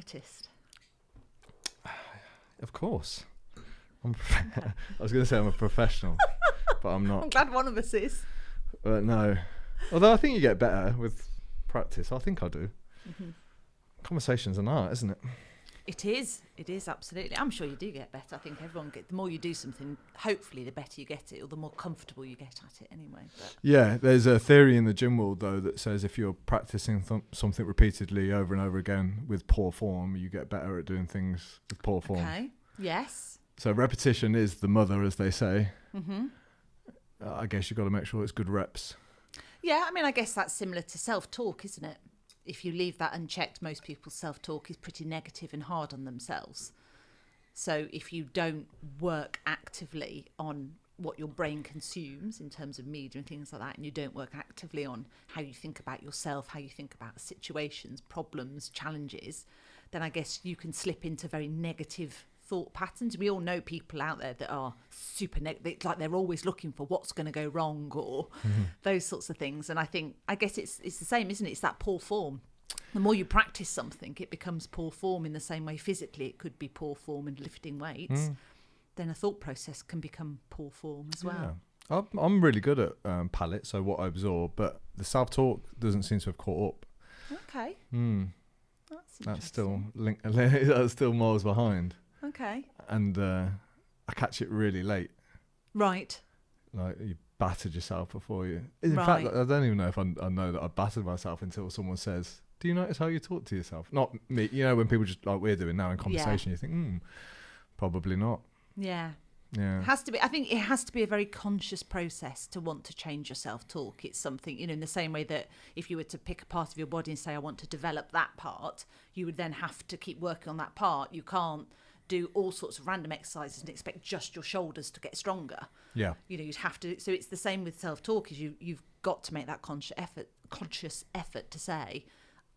slightest? Of course. I was going to say I'm a professional, but I'm not. I'm glad one of us is. No. Although I think you get better with practice. I think I do. Mm-hmm. Conversation's an art, isn't it? It is, absolutely. I'm sure you do get better. I think the more you do something, hopefully the better you get it, or the more comfortable you get at it anyway. But. Yeah, there's a theory in the gym world, though, that says if you're practicing something repeatedly over and over again with poor form, you get better at doing things with poor form. Okay, yes. So repetition is the mother, as they say. Mm-hmm. I guess you've got to make sure it's good reps. Yeah, I mean, I guess that's similar to self-talk, isn't it? If you leave that unchecked, most people's self-talk is pretty negative and hard on themselves. So if you don't work actively on what your brain consumes in terms of media and things like that, and you don't work actively on how you think about yourself, how you think about situations, problems, challenges, then I guess you can slip into very negative thought patterns. We all know people out there that are super negative, like they're always looking for what's going to go wrong or those sorts of things. And I guess it's the same, isn't it? It's that poor form. The more you practice something, it becomes poor form. In the same way physically it could be poor form and lifting weights, then a thought process can become poor form as well. Yeah. I'm really good at palate, so what I absorb, but the self-talk doesn't seem to have caught up. Okay. That's still that's still miles behind. Okay. And I catch it really late. Right. Like you battered yourself before you. In Right. fact, I don't even know if I know that I battered myself until someone says, "Do you notice how you talk to yourself?" Not me. You know, when people just like we're doing now in conversation, you think, probably not. Yeah. Yeah. It has to be. I think it has to be a very conscious process to want to change your self-talk. It's something, in the same way that if you were to pick a part of your body and say, I want to develop that part, you would then have to keep working on that part. You can't do all sorts of random exercises and expect just your shoulders to get stronger. Yeah. You'd have to. So it's the same with self-talk. Is you've got to make that conscious effort to say,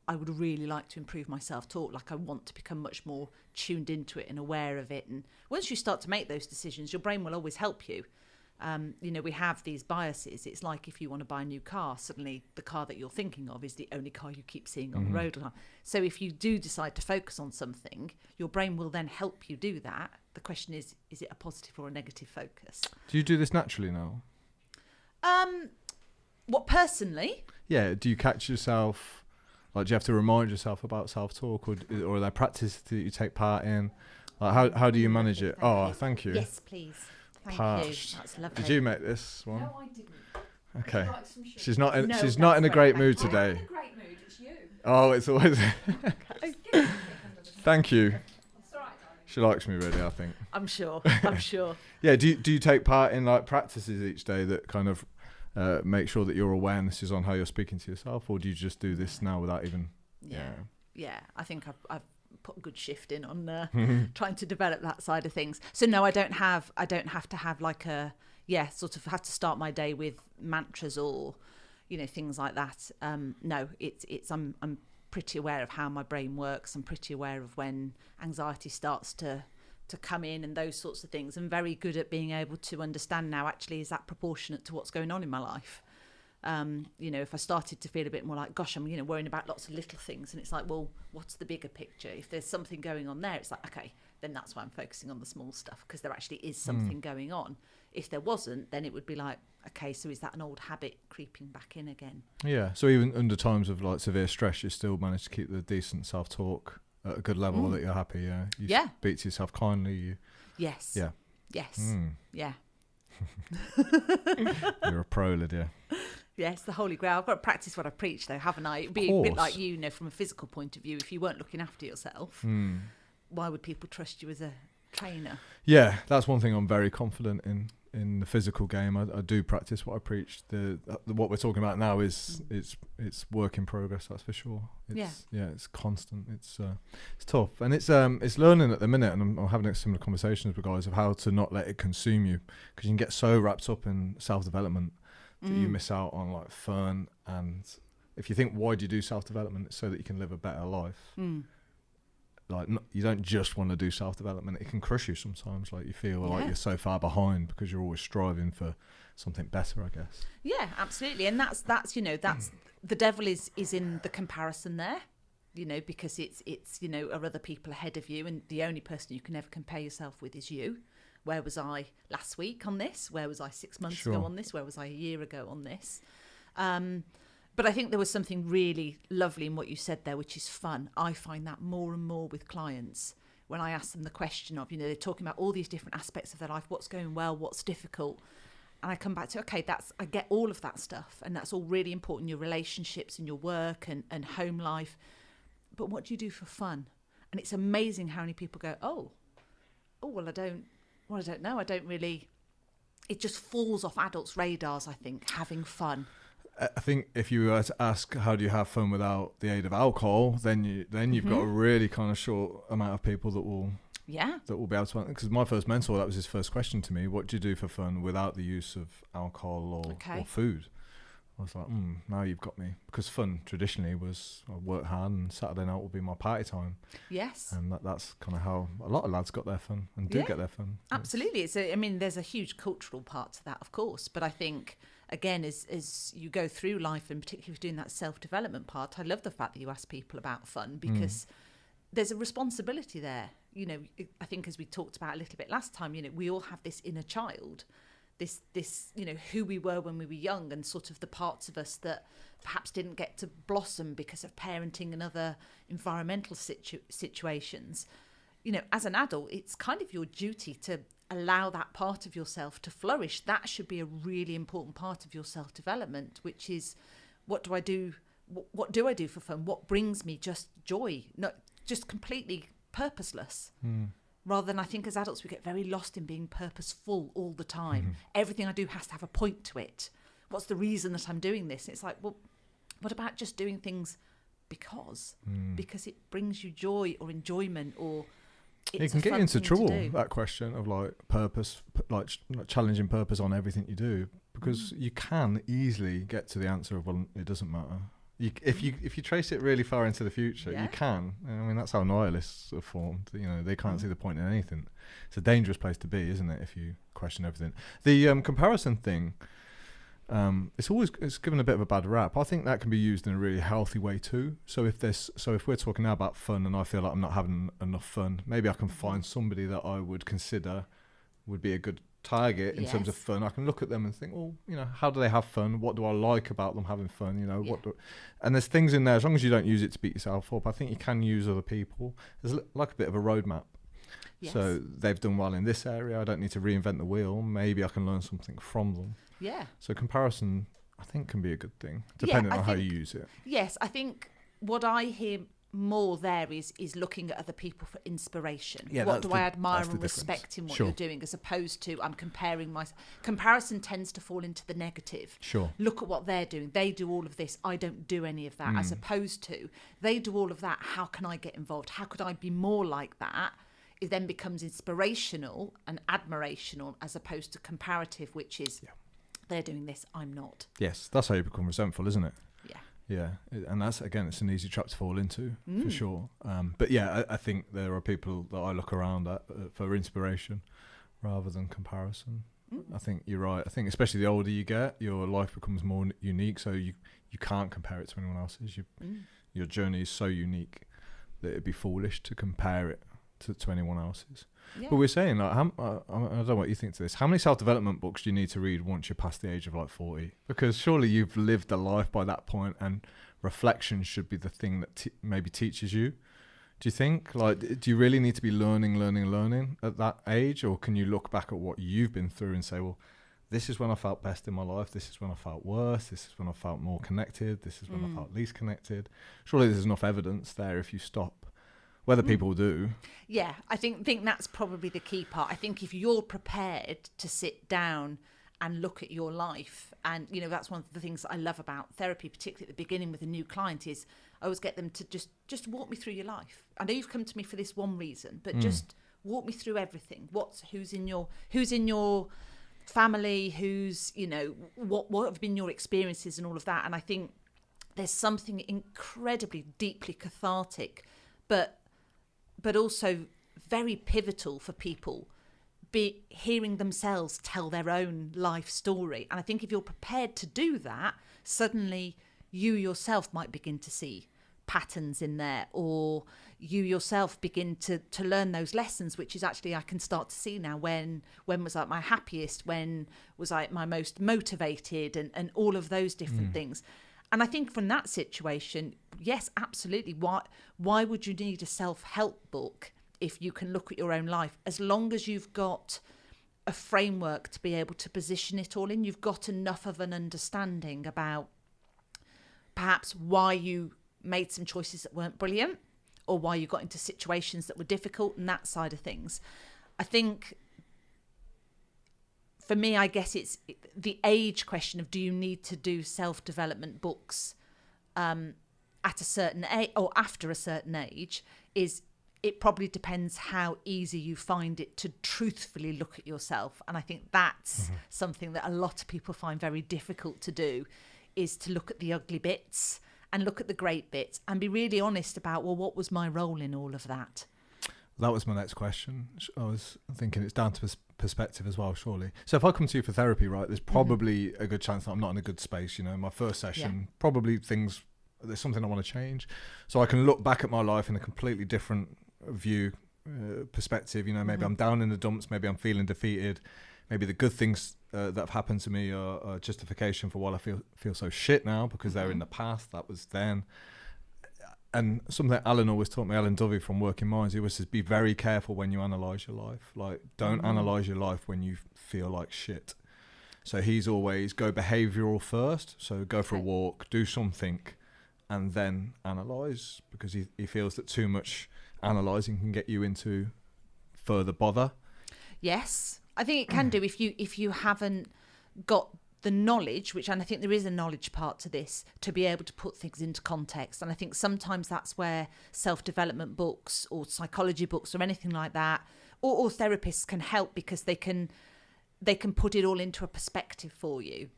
I would really like to improve my self-talk. Like I want to become much more tuned into it and aware of it. And once you start to make those decisions, your brain will always help you. We have these biases. It's like if you want to buy a new car, suddenly the car that you're thinking of is the only car you keep seeing on the road. So if you do decide to focus on something, your brain will then help you do that. The question is it a positive or a negative focus? Do you do this naturally now? What, personally? Yeah. Do you catch yourself? Like, do you have to remind yourself about self-talk, or are there practices that you take part in? Like, how do you manage it? Thank you. Yes, please. Thank Parched. you. That's lovely. Did you make this one? No, I didn't. Okay. Would you like some sugar? She's not in. No, She's not in a that's great great, mood thank today. I'm in a great mood. It's you. Oh, it's always. Thank you. It's all right, darling. She likes me really, I think. I'm sure. Yeah. Do you take part in like practices each day that kind of make sure that your awareness is on how you're speaking to yourself, or do you just do this now without even? Yeah. I think I've put a good shift in on trying to develop that side of things. So no, I don't have to have like sort of have to start my day with mantras or things like that. No, it's I'm pretty aware of how my brain works. I'm pretty aware of when anxiety starts to come in and those sorts of things. I'm very good at being able to understand now, actually, is that proportionate to what's going on in my life? If I started to feel a bit more like, gosh, I'm, worrying about lots of little things, and it's like, well, what's the bigger picture? If there's something going on there, it's like, okay, then that's why I'm focusing on the small stuff, because there actually is something going on. If there wasn't, then it would be like, okay, so is that an old habit creeping back in again? Yeah. So even under times of like severe stress, you still manage to keep the decent self-talk at a good level that you're happy. Yeah. You speak to yourself kindly. Yes. Yeah. Yes. Yeah. You're a pro, Lydia. Yes, the holy grail. I've got to practice what I preach, though, haven't I? It'd be a bit like from a physical point of view. If you weren't looking after yourself, why would people trust you as a trainer? Yeah, that's one thing I'm very confident in the physical game. I do practice what I preach. What we're talking about now is it's work in progress. That's for sure. It's constant. It's tough, and it's learning at the minute. And I'm having similar conversations with guys of how to not let it consume you, because you can get so wrapped up in self-development that you miss out on like fun. And if you think, why do you do self-development? It's so that you can live a better life. Like you don't just want to do self-development. It can crush you sometimes. Like you feel like you're so far behind because you're always striving for something better, I guess. Yeah, absolutely. And that's the devil is in the comparison there. because it's are other people ahead of you, and the only person you can ever compare yourself with is you. Where was I last week on this? Where was I 6 months ago on this? Where was I a year ago on this? But I think there was something really lovely in what you said there, which is fun. I find that more and more with clients when I ask them the question of, they're talking about all these different aspects of their life, what's going well, what's difficult. And I come back to, okay, I get all of that stuff. And that's all really important, your relationships and your work and home life. But what do you do for fun? And it's amazing how many people go, well, I don't know. I don't really, it just falls off adults' radars, I think, having fun. I think if you were to ask how do you have fun without the aid of alcohol, then you've got a really kind of short amount of people that will be able to. Because my first mentor, that was his first question to me: what do you do for fun without the use of alcohol or food? I was like, now you've got me. Because fun traditionally was I work hard and Saturday night will be my party time. Yes. And that's kind of how a lot of lads got their fun and do get their fun. Absolutely. There's a huge cultural part to that, of course. But I think, again, as you go through life, and particularly if you're doing that self-development part, I love the fact that you ask people about fun, because there's a responsibility there. I think as we talked about a little bit last time, we all have this inner child, this who we were when we were young, and sort of the parts of us that perhaps didn't get to blossom because of parenting and other environmental situations. As an adult, it's kind of your duty to allow that part of yourself to flourish. That should be a really important part of your self-development, which is, what do I do? What do I do for fun? What brings me just joy? Not just completely purposeless. Rather than, I think as adults, we get very lost in being purposeful all the time. Everything I do has to have a point to it. What's the reason that I'm doing this? It's like, well, what about just doing things because it brings you joy or enjoyment, or it can get you into trouble, that question of like purpose, like challenging purpose on everything you do, because you can easily get to the answer of, well, it doesn't matter. If you trace it really far into the future, you can. That's how nihilists are formed. They can't see the point in anything. It's a dangerous place to be, isn't it? If you question everything. The comparison thing, it's given a bit of a bad rap. I think that can be used in a really healthy way too. So if we're talking now about fun, and I feel like I'm not having enough fun, maybe I can find somebody that I would consider would be a good target in terms of fun. I can look at them and think, well, how do they have fun? What do I like about them having fun? And there's things in there, as long as you don't use it to beat yourself up, I think you can use other people. There's like a bit of a roadmap. Yes. So they've done well in this area. I don't need to reinvent the wheel. Maybe I can learn something from them. Yeah. So comparison, I think, can be a good thing, depending on how you use it. Yes, I think what I hear more there is looking at other people for inspiration. What do I admire and respect in what you're doing, as opposed to I'm comparing myself. Comparison tends to fall into the negative. Look at what they're doing. They do all of this. I don't do any of that. As opposed to, they do all of that. How can I get involved? How could I be more like that? It then becomes inspirational and admirational, as opposed to comparative, which is they're doing this, I'm not. Yes, that's how you become resentful, isn't it? Yeah, and that's, again, it's an easy trap to fall into, for sure. But I think there are people that I look around at for inspiration rather than comparison. I think you're right. I think especially the older you get, your life becomes more unique, so you can't compare it to anyone else's. Your journey is so unique that it'd be foolish to compare it to anyone else's. But we're saying, like, I don't know what you think to this. How many self-development books do you need to read once you're past the age of like 40? Because surely you've lived a life by that point, and reflection should be the thing that maybe teaches you. Do you think? Like, do you really need to be learning at that age, or can you look back at what you've been through and say, well, this is when I felt best in my life, this is when I felt worse, this is when I felt more connected, this is when I felt least connected? Surely there's enough evidence there if you stop. Whether people do. Yeah, I think that's probably the key part. I think if you're prepared to sit down and look at your life, and that's one of the things that I love about therapy, particularly at the beginning with a new client, is I always get them to just walk me through your life. I know you've come to me for this one reason, but just walk me through everything. Who's in your family, who's what have been your experiences and all of that. And I think there's something incredibly deeply cathartic, but also very pivotal for people, be hearing themselves tell their own life story. And I think if you're prepared to do that, suddenly you yourself might begin to see patterns in there, or you yourself begin to learn those lessons, which is actually I can start to see now when was I at my happiest, when was I at my most motivated, and all of those different things. And I think from that situation, yes, absolutely. Why would you need a self-help book if you can look at your own life? As long as you've got a framework to be able to position it all in, you've got enough of an understanding about perhaps why you made some choices that weren't brilliant, or why you got into situations that were difficult, and that side of things. I think for me, I guess it's the age question of, do you need to do self-development books at a certain age or after a certain age? It probably depends how easy you find it to truthfully look at yourself. And I think that's something that a lot of people find very difficult to do, is to look at the ugly bits and look at the great bits and be really honest about, well, what was my role in all of that? That was my next question. I was thinking it's down to perspective as well, surely. So if I come to you for therapy, right, there's probably a good chance that I'm not in a good space. You know, my first session, probably there's something I want to change. So I can look back at my life in a completely different view, perspective. You know, maybe I'm down in the dumps, maybe I'm feeling defeated. Maybe the good things that have happened to me are justification for why I feel so shit now, because they're in the past. That was then. And something Alan always taught me, Alan Dovey from Working Minds, he always says, be very careful when you analyse your life. Like, don't analyse your life when you feel like shit. So he's always go behavioural first. So go for a walk, do something, and then analyse, because he feels that too much analysing can get you into further bother. Yes, I think it can do if you haven't got the knowledge, and I think there is a knowledge part to this, to be able to put things into context. And I think sometimes that's where self-development books or psychology books or anything like that, or therapists can help, because they can put it all into a perspective for you,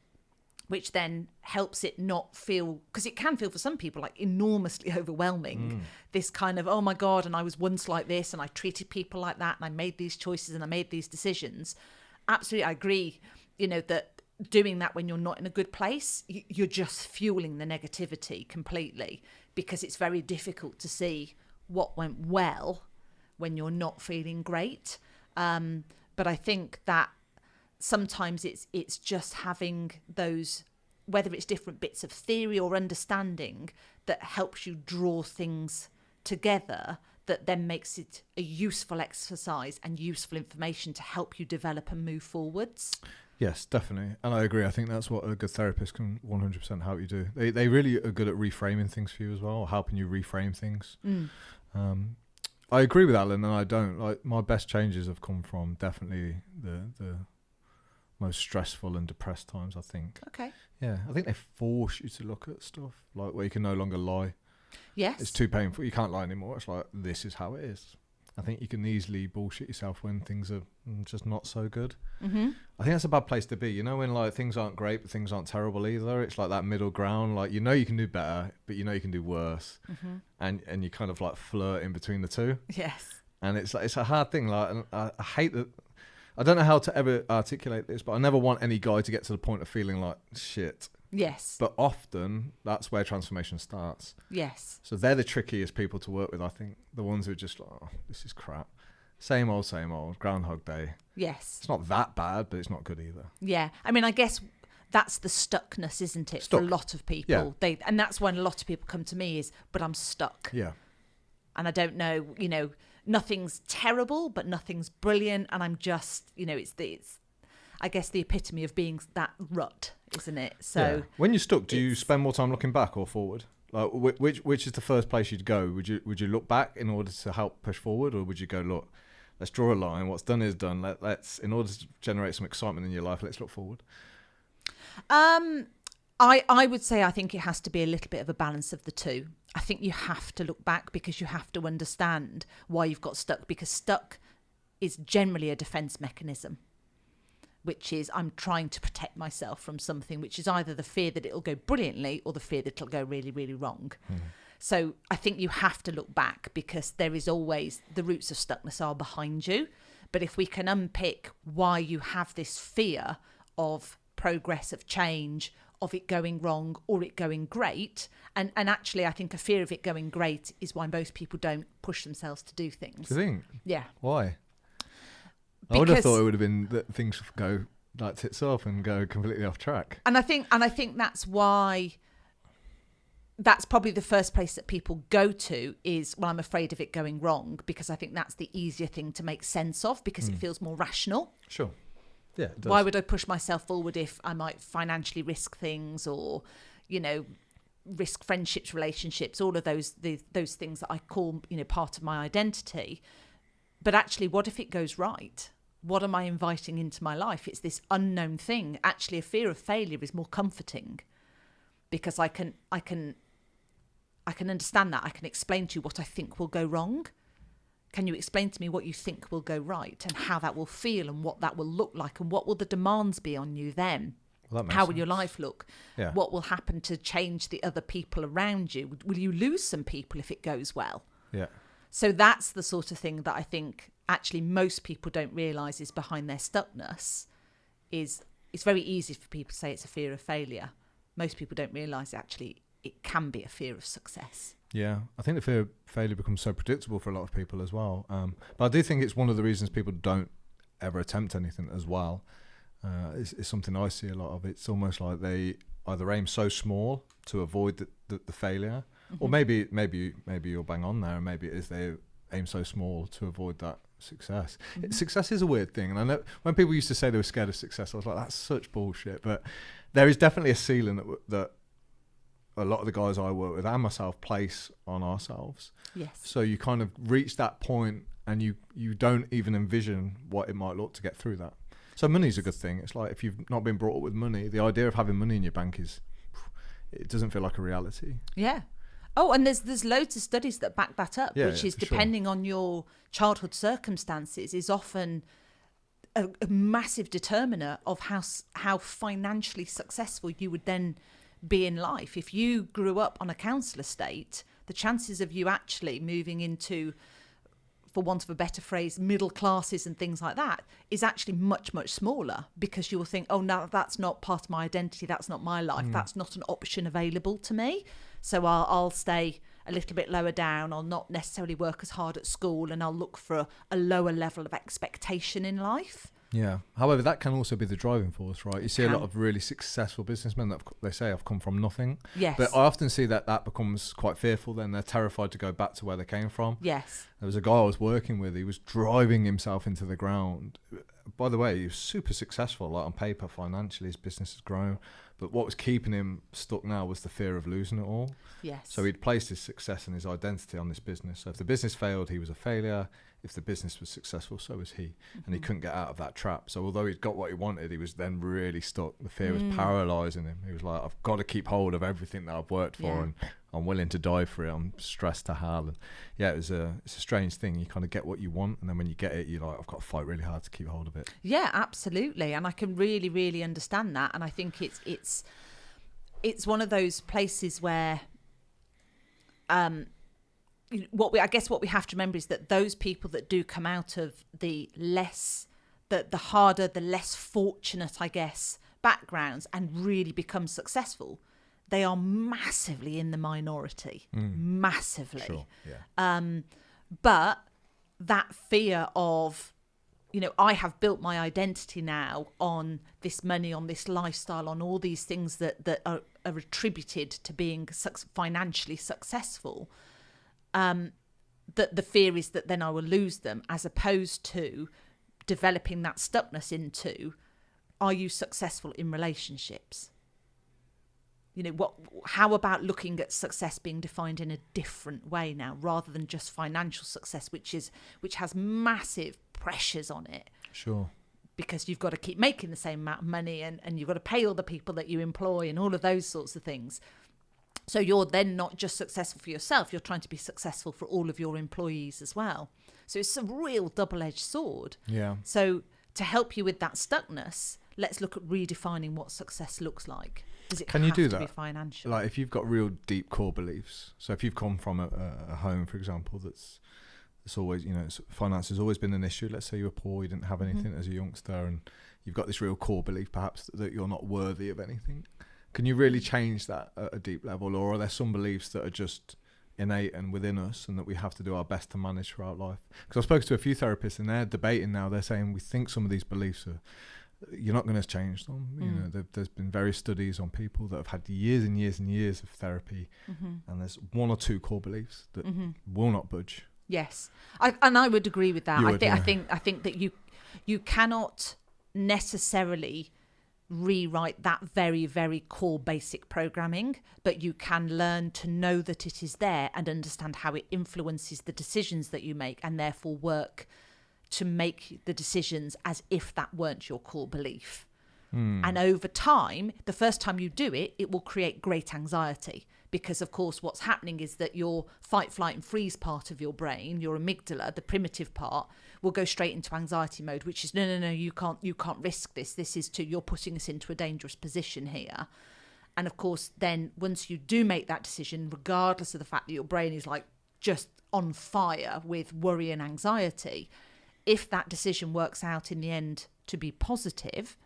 which then helps it not feel, because it can feel for some people like enormously overwhelming, this kind of, oh my God, and I was once like this, and I treated people like that, and I made these choices and I made these decisions. Absolutely, I agree, that doing that when you're not in a good place, you're just fueling the negativity completely, because it's very difficult to see what went well when you're not feeling great. But I think that sometimes it's just having those, whether it's different bits of theory or understanding, that helps you draw things together, that then makes it a useful exercise and useful information to help you develop and move forwards. Yes, definitely. And I agree. I think that's what a good therapist can 100% help you do. They really are good at reframing things for you as well, or helping you reframe things. I agree with Alan, and I don't. Like, my best changes have come from definitely the most stressful and depressed times, I think. Okay. Yeah, I think they force you to look at stuff, like where you can no longer lie. Yes. It's too painful. You can't lie anymore. It's like, this is how it is. I think you can easily bullshit yourself when things are just not so good. I think that's a bad place to be. When like things aren't great, but things aren't terrible either. It's like that middle ground. Like, you can do better, but you can do worse. And you kind of like flirt in between the two. Yes. And it's a hard thing. Like, and I hate that. I don't know how to ever articulate this, but I never want any guy to get to the point of feeling like shit. Yes. But often that's where transformation starts. Yes. So they're the trickiest people to work with, I think. The ones who are just like, oh, this is crap. Same old, Groundhog Day. Yes. It's not that bad, but it's not good either. Yeah. I mean, I guess that's the stuckness, isn't it? For a lot of people. Yeah. And that's when a lot of people come to me is, but I'm stuck. Yeah. And I don't know, nothing's terrible, but nothing's brilliant. And I'm just, it's I guess the epitome of being that rut, isn't it? So when you're stuck, do you spend more time looking back or forward? Like, which is the first place you'd go? Would you look back in order to help push forward, or would you go, look, let's draw a line. What's done is done. Let's in order to generate some excitement in your life, let's look forward. I would say I think it has to be a little bit of a balance of the two. I think you have to look back, because you have to understand why you've got stuck, because stuck is generally a defense mechanism, which is I'm trying to protect myself from something, which is either the fear that it'll go brilliantly or the fear that it'll go really, really wrong. So I think you have to look back, because there is always, the roots of stuckness are behind you. But if we can unpick why you have this fear of progress, of change, of it going wrong or it going great. And actually, I think a fear of it going great is why most people don't push themselves to do things. Do you think? Yeah. Why? I would have thought it would have been that things go like tits up and go completely off track. And I think that's why that's probably the first place that people go to is, well, I'm afraid of it going wrong, because I think that's the easier thing to make sense of, because it feels more rational. Sure. Yeah, it does. Why would I push myself forward if I might financially risk things, or, you know, risk friendships, relationships, all of those things that I call, you know, part of my identity. But actually, what if it goes right? What am I inviting into my life? It's this unknown thing. Actually, a fear of failure is more comforting, because I can understand that. I can explain to you what I think will go wrong. Can you explain to me what you think will go right, and how that will feel, and what that will look like, and what will the demands be on you then? Well, how will your life look? Yeah. What will happen to change the other people around you? Will you lose some people if it goes well? Yeah. So that's the sort of thing that I think actually most people don't realise is behind their stuckness. Is it's very easy for people to say it's a fear of failure. Most people don't realise actually it can be a fear of success. Yeah, I think the fear of failure becomes so predictable for a lot of people as well. But I do think it's one of the reasons people don't ever attempt anything as well. It's something I see a lot of. It's almost like they either aim so small to avoid the failure, or maybe you're bang on there, and maybe it is they aim so small to avoid that success. Success is a weird thing, and I know when people used to say they were scared of success, I was like, that's such bullshit. But there is definitely a ceiling that a lot of the guys I work with and myself place on ourselves. Yes. So you kind of reach that point and you don't even envision what it might look to get through that. So money's a good thing. It's like if you've not been brought up with money, the idea of having money in your bank it doesn't feel like a reality. Yeah. Oh, and there's loads of studies that back that up, which is depending on your childhood circumstances is often a massive determiner of how financially successful you would then be in life. If you grew up on a council estate, the chances of you actually moving into, for want of a better phrase, middle classes and things like that is actually much, much smaller, because you will think, oh, no, that's not part of my identity. That's not my life. That's not an option available to me. So I'll stay a little bit lower down. I'll not necessarily work as hard at school, and I'll look for a lower level of expectation in life. Yeah. However, that can also be the driving force, right? You see a lot of really successful businessmen that they say have come from nothing. Yes. But I often see that becomes quite fearful then. They're terrified to go back to where they came from. Yes. There was a guy I was working with. He was driving himself into the ground. By the way, he was super successful, like on paper, financially, his business has grown. But what was keeping him stuck now was the fear of losing it all. Yes. So he'd placed his success and his identity on this business. So if the business failed, he was a failure. If the business was successful, so was he. And he couldn't get out of that trap. So although he'd got what he wanted, he was then really stuck. The fear was paralysing him. He was like, I've got to keep hold of everything that I've worked for, and I'm willing to die for it. I'm stressed to hell. And yeah, it's a strange thing. You kind of get what you want, and then when you get it, you're like, I've got to fight really hard to keep hold of it. Yeah, absolutely. And I can really, really understand that. And I think it's one of those places where what we have to remember is that those people that do come out of the harder, the less fortunate, I guess, backgrounds and really become successful, they are massively in the minority, massively. Sure, yeah. But that fear of, I have built my identity now on this money, on this lifestyle, on all these things that are attributed to being financially successful. That the fear is that then I will lose them, as opposed to developing that stuckness into, are you successful in relationships? How about looking at success being defined in a different way now, rather than just financial success, which has massive pressures on it. Sure. Because you've got to keep making the same amount of money, and you've got to pay all the people that you employ and all of those sorts of things. So you're then not just successful for yourself, you're trying to be successful for all of your employees as well. So it's a real double-edged sword. Yeah. So to help you with that stuckness, let's look at redefining what success looks like. Does it have to be financial? Like if you've got real deep core beliefs. So if you've come from a home, for example, that's always, finance has always been an issue. Let's say you were poor, you didn't have anything as a youngster, and you've got this real core belief perhaps that you're not worthy of anything. can you really change that at a deep level, or are there some beliefs that are just innate and within us and that we have to do our best to manage throughout life? Because I spoke to a few therapists and they're debating now. They're saying we think some of these beliefs are, you're not going to change them. You know, there's been various studies on people that have had years and years and years of therapy, and there's one or two core beliefs that will not budge. Yes, I would agree with that. I think that you cannot necessarily rewrite that very, very core basic programming, but you can learn to know that it is there and understand how it influences the decisions that you make, and therefore work to make the decisions as if that weren't your core belief. And over time, the first time you do it, it will create great anxiety, because of course what's happening is that your fight, flight and freeze part of your brain, your amygdala, the primitive part, will go straight into anxiety mode, which is no, you can't risk this. This is you're putting us into a dangerous position here. And of course, then once you do make that decision, regardless of the fact that your brain is like just on fire with worry and anxiety, if that decision works out in the end to be positive,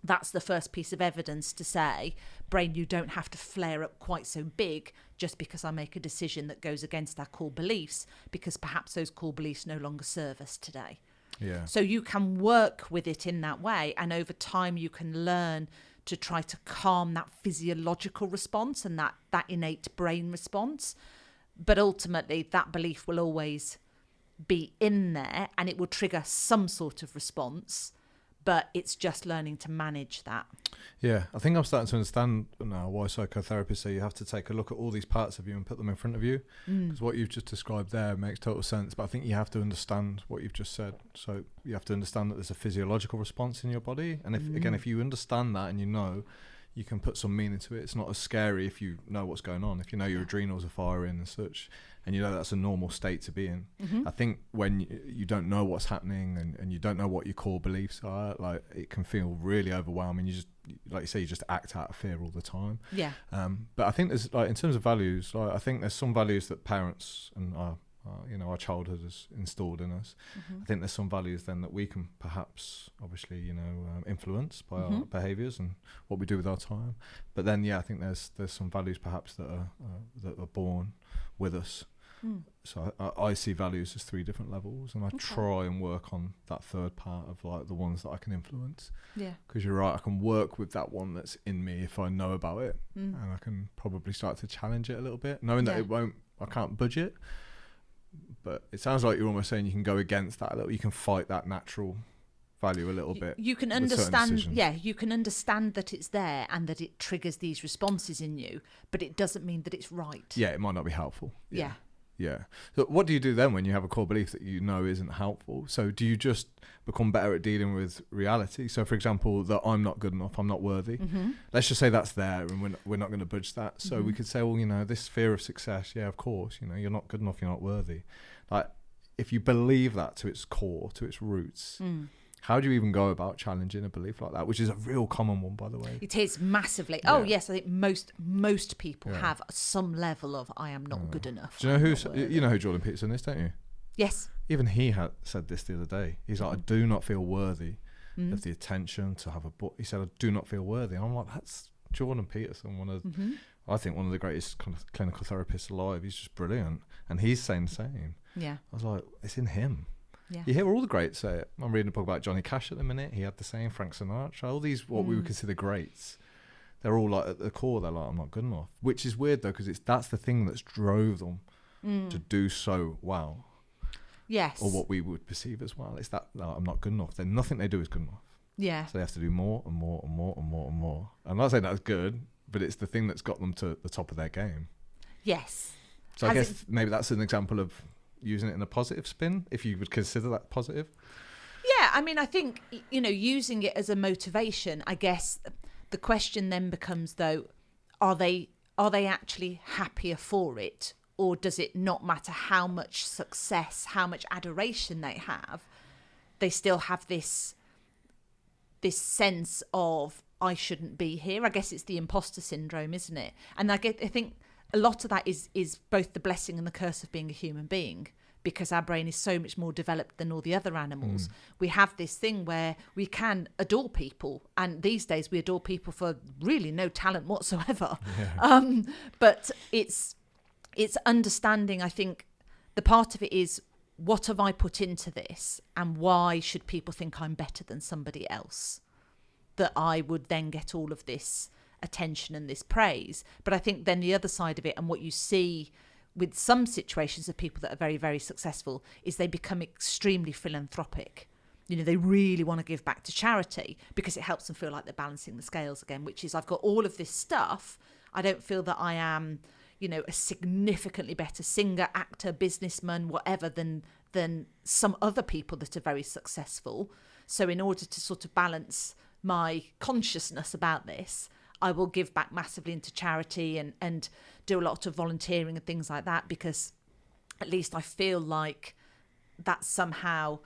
that's the first piece of evidence to say, brain, you don't have to flare up quite so big just because I make a decision that goes against our core beliefs, because perhaps those core beliefs no longer serve us today. Yeah. So you can work with it in that way, and over time you can learn to try to calm that physiological response and that innate brain response. But ultimately that belief will always be in there and it will trigger some sort of response, but it's just learning to manage that. Yeah, I think I'm starting to understand now why psychotherapists say you have to take a look at all these parts of you and put them in front of you, because what you've just described there makes total sense. But I think you have to understand what you've just said. So you have to understand that there's a physiological response in your body, and if you understand that and you can put some meaning to it. It's not as scary if you know what's going on, if you know your adrenals are firing and such, and you know that's a normal state to be in. I think when you don't know what's happening and you don't know what your core beliefs are, like, it can feel really overwhelming. You just, like you say, you just act out of fear all the time. Yeah. But I think there's, like, in terms of values, like, I think there's some values that parents and our childhood has installed in us. I think there's some values then that we can perhaps, obviously, influence by our behaviours and what we do with our time. But then, I think there's some values perhaps that are born with us. So I see values as 3 different levels, and I try and work on that third part of, like, the ones that I can influence. Yeah. Because you're right, I can work with that one that's in me if I know about it, and I can probably start to challenge it a little bit, knowing that I can't budge it. But it sounds like you're almost saying you can go against that a little. You can fight that natural value a little bit. You can understand, you can understand that it's there and that it triggers these responses in you, but it doesn't mean that it's right. Yeah, it might not be helpful. Yeah. So what do you do then when you have a core belief that you know isn't helpful? So do you just become better at dealing with reality? So, for example, that I'm not good enough, I'm not worthy. Let's just say that's there and we're not going to budge that. So we could say, well, this fear of success, of course, you're not good enough, you're not worthy. Like, if you believe that to its core, to its roots, how do you even go about challenging a belief like that, which is a real common one, by the way? It is massively. Yeah. Oh, yes, I think most people have some level of I am not good enough. Do you know who Jordan Peterson is, don't you? Yes. Even he had said this the other day. He's like, I do not feel worthy of the attention to have a book. He said, I do not feel worthy. I'm like, that's Jordan Peterson, I think one of the greatest kind of clinical therapists alive. He's just brilliant. And he's saying the same. Yeah. I was like, it's in him. Yeah. You hear all the greats say it. I'm reading a book about Johnny Cash at the minute. He had the same. Frank Sinatra. All these what we would consider greats. They're all like at the core. They're like, I'm not good enough. Which is weird though, because that's the thing that's drove them to do so well. Yes. Or what we would perceive as well. It's that I'm not good enough. Then nothing they do is good enough. Yeah. So they have to do more and more and more and more and more. I'm not saying that's good, but it's the thing that's got them to the top of their game. Yes. So I guess maybe that's an example of using it in a positive spin, if you would consider that positive. Yeah, I mean, I think, using it as a motivation, I guess the question then becomes, though, are they actually happier for it? Or does it not matter how much success, how much adoration they have, they still have this sense of, I shouldn't be here. I guess it's the imposter syndrome, isn't it? And I think a lot of that is both the blessing and the curse of being a human being, because our brain is so much more developed than all the other animals. We have this thing where we can adore people, and these days we adore people for really no talent whatsoever. But it's understanding, I think the part of it is, what have I put into this, and why should people think I'm better than somebody else, that I would then get all of this attention and this praise. But I think then the other side of it, and what you see with some situations of people that are very, very successful, is they become extremely philanthropic. You know, they really want to give back to charity because it helps them feel like they're balancing the scales again, which is, I've got all of this stuff. I don't feel that I am, you know, a significantly better singer, actor, businessman, whatever, than some other people that are very successful. So in order to sort of balance my consciousness about this, I will give back massively into charity and do a lot of volunteering and things like that, because at least I feel like that somehow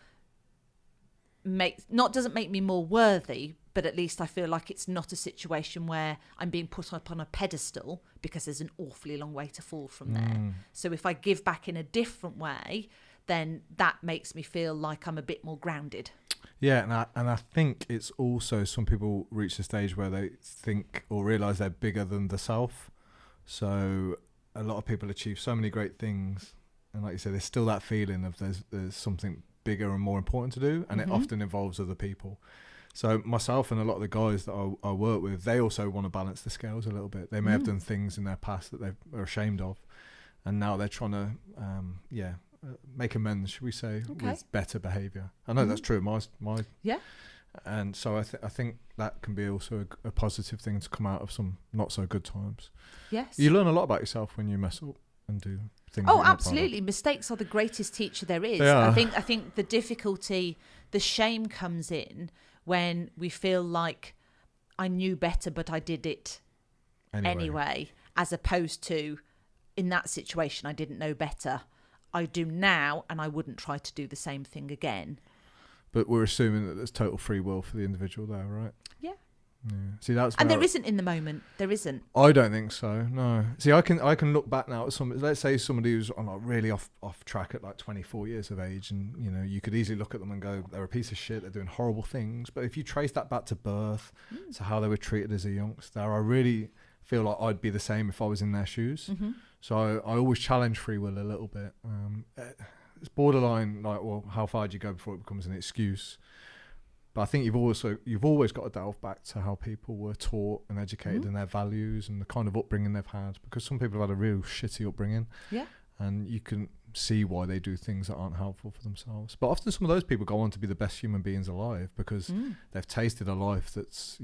doesn't make me more worthy, but at least I feel like it's not a situation where I'm being put up on a pedestal, because there's an awfully long way to fall from there. So if I give back in a different way, then that makes me feel like I'm a bit more grounded. Yeah, and I think it's also, some people reach a stage where they think or realise they're bigger than the self. So a lot of people achieve so many great things, and like you said, there's still that feeling of there's something bigger and more important to do, and it often involves other people. So myself and a lot of the guys that I work with, they also want to balance the scales a little bit. They may have done things in their past that they are ashamed of, and now they're trying to make amends, should we say, with better behaviour. I know that's true. My and so I think that can be also a positive thing to come out of some not so good times. Yes, you learn a lot about yourself when you mess up and do things. Oh, absolutely. Mistakes are the greatest teacher there is. I think the difficulty, the shame comes in when we feel like I knew better, but I did it anyway, as opposed to, in that situation, I didn't know better. I do now, and I wouldn't try to do the same thing again. But we're assuming that there's total free will for the individual there, right? Yeah. See, that's and there isn't in the moment. There isn't. I don't think so. No. See, I can look back now at somebody. Let's say somebody who's on really off track at like 24 years of age, and you know, you could easily look at them and go, they're a piece of shit. They're doing horrible things. But if you trace that back to birth, to how they were treated as a youngster, I really feel like I'd be the same if I was in their shoes. So I always challenge free will a little bit. It's borderline like, well, how far do you go before it becomes an excuse? But I think you've always got to delve back to how people were taught and educated and their values and the kind of upbringing they've had, because some people have had a real shitty upbringing. Yeah. And you can see why they do things that aren't helpful for themselves. But often some of those people go on to be the best human beings alive, because they've tasted a life that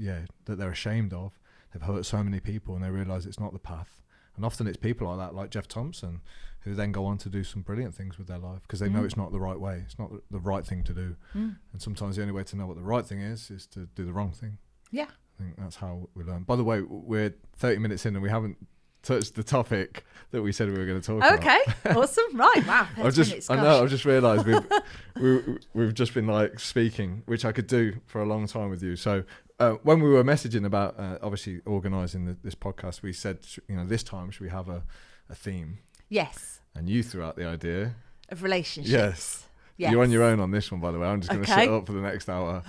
they're ashamed of. They've hurt so many people and they realise it's not the path. And often it's people like that, like Jeff Thompson, who then go on to do some brilliant things with their life, because they know it's not the right way. It's not the right thing to do. And sometimes the only way to know what the right thing is to do the wrong thing. Yeah. I think that's how we learn. By the way, we're 30 minutes in and we haven't touched the topic that we said we were going to talk about. Okay, awesome. Right, wow. I've just realised we've just been like speaking, which I could do for a long time with you. So when we were messaging about obviously organising this podcast, we said, you know, this time should we have a theme? Yes. And you threw out the idea of relationships. Yes. You're on your own on this one, by the way. I'm just going to shut up for the next hour.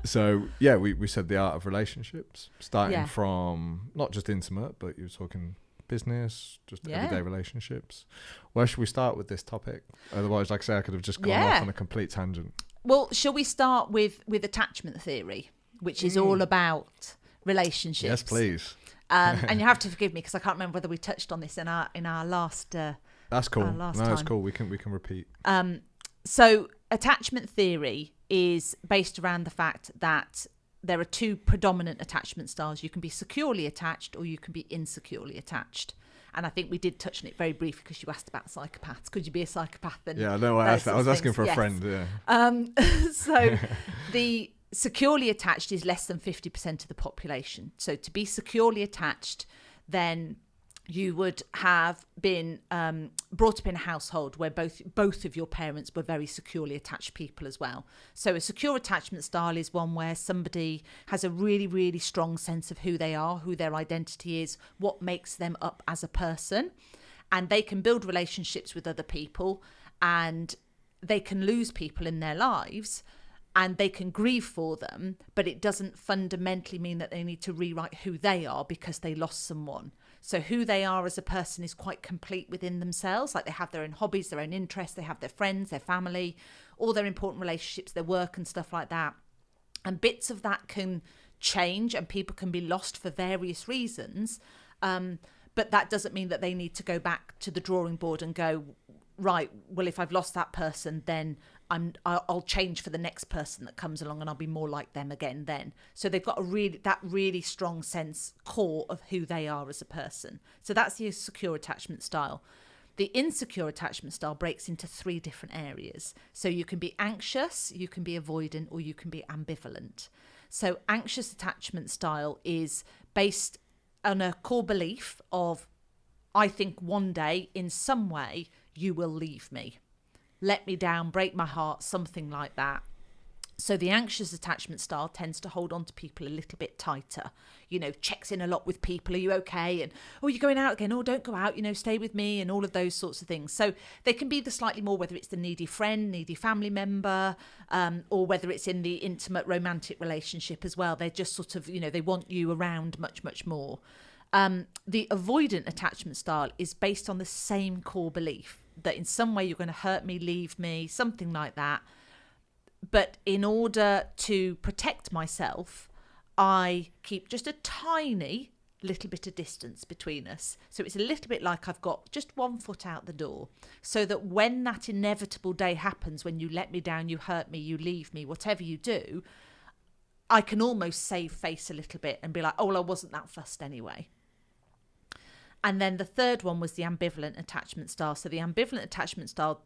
So yeah, we said the art of relationships, starting from not just intimate, but you were talking business, just everyday relationships. Where should we start with this topic? Otherwise, like I say, I could have just gone off on a complete tangent. Well, shall we start with attachment theory, which is all about relationships? Yes, please. And you have to forgive me because I can't remember whether we touched on this in our last. That's cool. Last no, time. That's cool. We can repeat. So attachment theory is based around the fact that there are two predominant attachment styles. You can be securely attached or you can be insecurely attached. And I think we did touch on it very briefly because you asked about psychopaths. Could you be a psychopath? Yeah, no, I asked that. I was asking for a friend. Yeah. So the securely attached is less than 50% of the population. So to be securely attached, then you would have been brought up in a household where both of your parents were very securely attached people as well. So a secure attachment style is one where somebody has a really, really strong sense of who they are, who their identity is, what makes them up as a person. And they can build relationships with other people and they can lose people in their lives and they can grieve for them, but it doesn't fundamentally mean that they need to rewrite who they are because they lost someone. So who they are as a person is quite complete within themselves. Like they have their own hobbies, their own interests, they have their friends, their family, all their important relationships, their work and stuff like that. And bits of that can change and people can be lost for various reasons. But that doesn't mean that they need to go back to the drawing board and go, right, well, if I've lost that person, then I'll change for the next person that comes along and I'll be more like them again then. So they've got that really strong sense core of who they are as a person. So that's the secure attachment style. The insecure attachment style breaks into 3 different areas. So you can be anxious, you can be avoidant, or you can be ambivalent. So anxious attachment style is based on a core belief of, I think one day in some way you will leave me, let me down, break my heart, something like that. So the anxious attachment style tends to hold on to people a little bit tighter, checks in a lot with people. Are you okay? And, oh, you're going out again? Oh, don't go out, stay with me, and all of those sorts of things. So they can be the slightly more, whether it's the needy friend, needy family member, or whether it's in the intimate romantic relationship as well. They're just sort of, they want you around much, much more. The avoidant attachment style is based on the same core belief that in some way you're going to hurt me, leave me, something like that. But in order to protect myself, I keep just a tiny little bit of distance between us. So it's a little bit like I've got just 1 foot out the door, so that when that inevitable day happens, when you let me down, you hurt me, you leave me, whatever you do, I can almost save face a little bit and be like, oh, well, I wasn't that fussed anyway. And then the third one was the ambivalent attachment style. So the ambivalent attachment style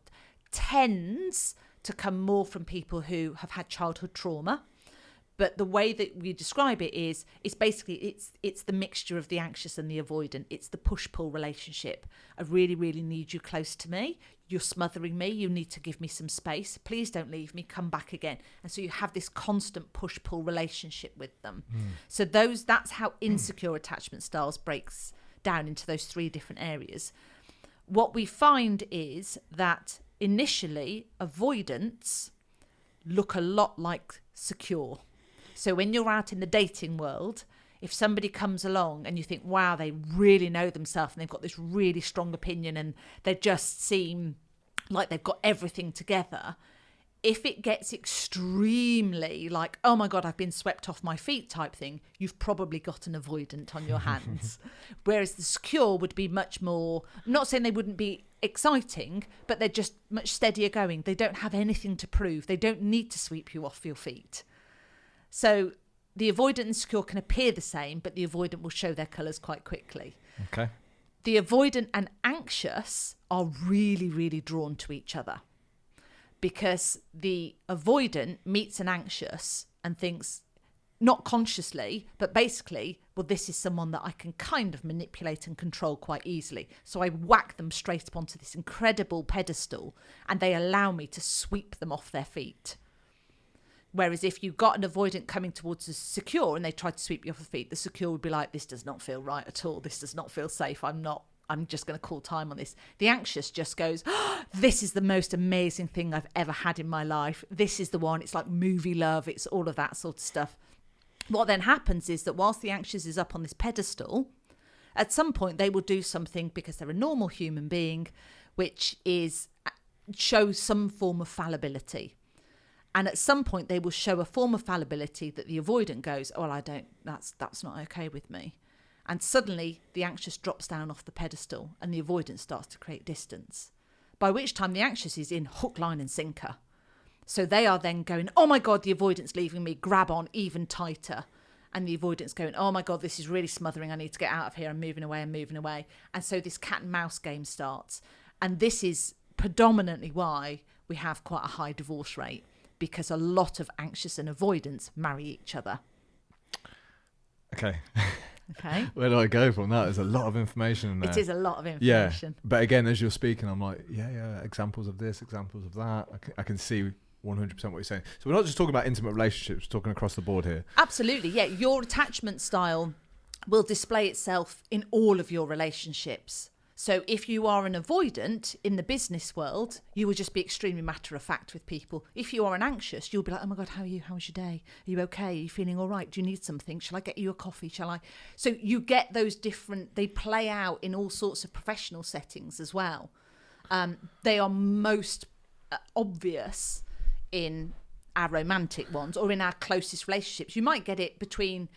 tends to come more from people who have had childhood trauma. But the way that we describe it is basically it's the mixture of the anxious and the avoidant. It's the push-pull relationship. I really, really need you close to me. You're smothering me. You need to give me some space. Please don't leave me. Come back again. And so you have this constant push-pull relationship with them. So that's how insecure attachment styles breaks down into those 3 different areas. What we find is that initially avoidants look a lot like secure. So when you're out in the dating world, if somebody comes along and you think, wow, they really know themselves and they've got this really strong opinion and they just seem like they've got everything together, if it gets extremely like, oh my God, I've been swept off my feet type thing, you've probably got an avoidant on your hands. Whereas the secure would be much more, I'm not saying they wouldn't be exciting, but they're just much steadier going. They don't have anything to prove. They don't need to sweep you off your feet. So the avoidant and secure can appear the same, but the avoidant will show their colours quite quickly. Okay. The avoidant and anxious are really, really drawn to each other, because the avoidant meets an anxious and thinks, not consciously, but basically, well, this is someone that I can kind of manipulate and control quite easily. So I whack them straight up onto this incredible pedestal and they allow me to sweep them off their feet. Whereas if you got an avoidant coming towards the secure and they tried to sweep you off the feet, the secure would be like, this does not feel right at all. This does not feel safe. I'm just going to call time on this. The anxious just goes, oh, this is the most amazing thing I've ever had in my life. This is the one. It's like movie love. It's all of that sort of stuff. What then happens is that whilst the anxious is up on this pedestal, at some point they will do something, because they're a normal human being, which is show some form of fallibility. And at some point they will show a form of fallibility that the avoidant goes, oh, well, that's not okay with me. And suddenly the anxious drops down off the pedestal and the avoidant starts to create distance, by which time the anxious is in hook, line and sinker. So they are then going, oh my God, the avoidant's leaving me, grab on even tighter. And the avoidant's going, oh my God, this is really smothering. I need to get out of here. I'm moving away. And so this cat and mouse game starts. And this is predominantly why we have quite a high divorce rate, because a lot of anxious and avoidants marry each other. Okay. Okay. Where do I go from that? There's a lot of information in there. It is a lot of information. Yeah. But again, as you're speaking, I'm like, yeah, examples of this, examples of that. I can see 100% what you're saying. So we're not just talking about intimate relationships, we're talking across the board here. Absolutely, yeah. Your attachment style will display itself in all of your relationships. So if you are an avoidant in the business world, you will just be extremely matter of fact with people. If you are an anxious, you'll be like, oh my God, how are you? How was your day? Are you okay? Are you feeling all right? Do you need something? Shall I get you a coffee? Shall I? So you get those different, they play out in all sorts of professional settings as well. They are most obvious in our romantic ones or in our closest relationships. You might get it between,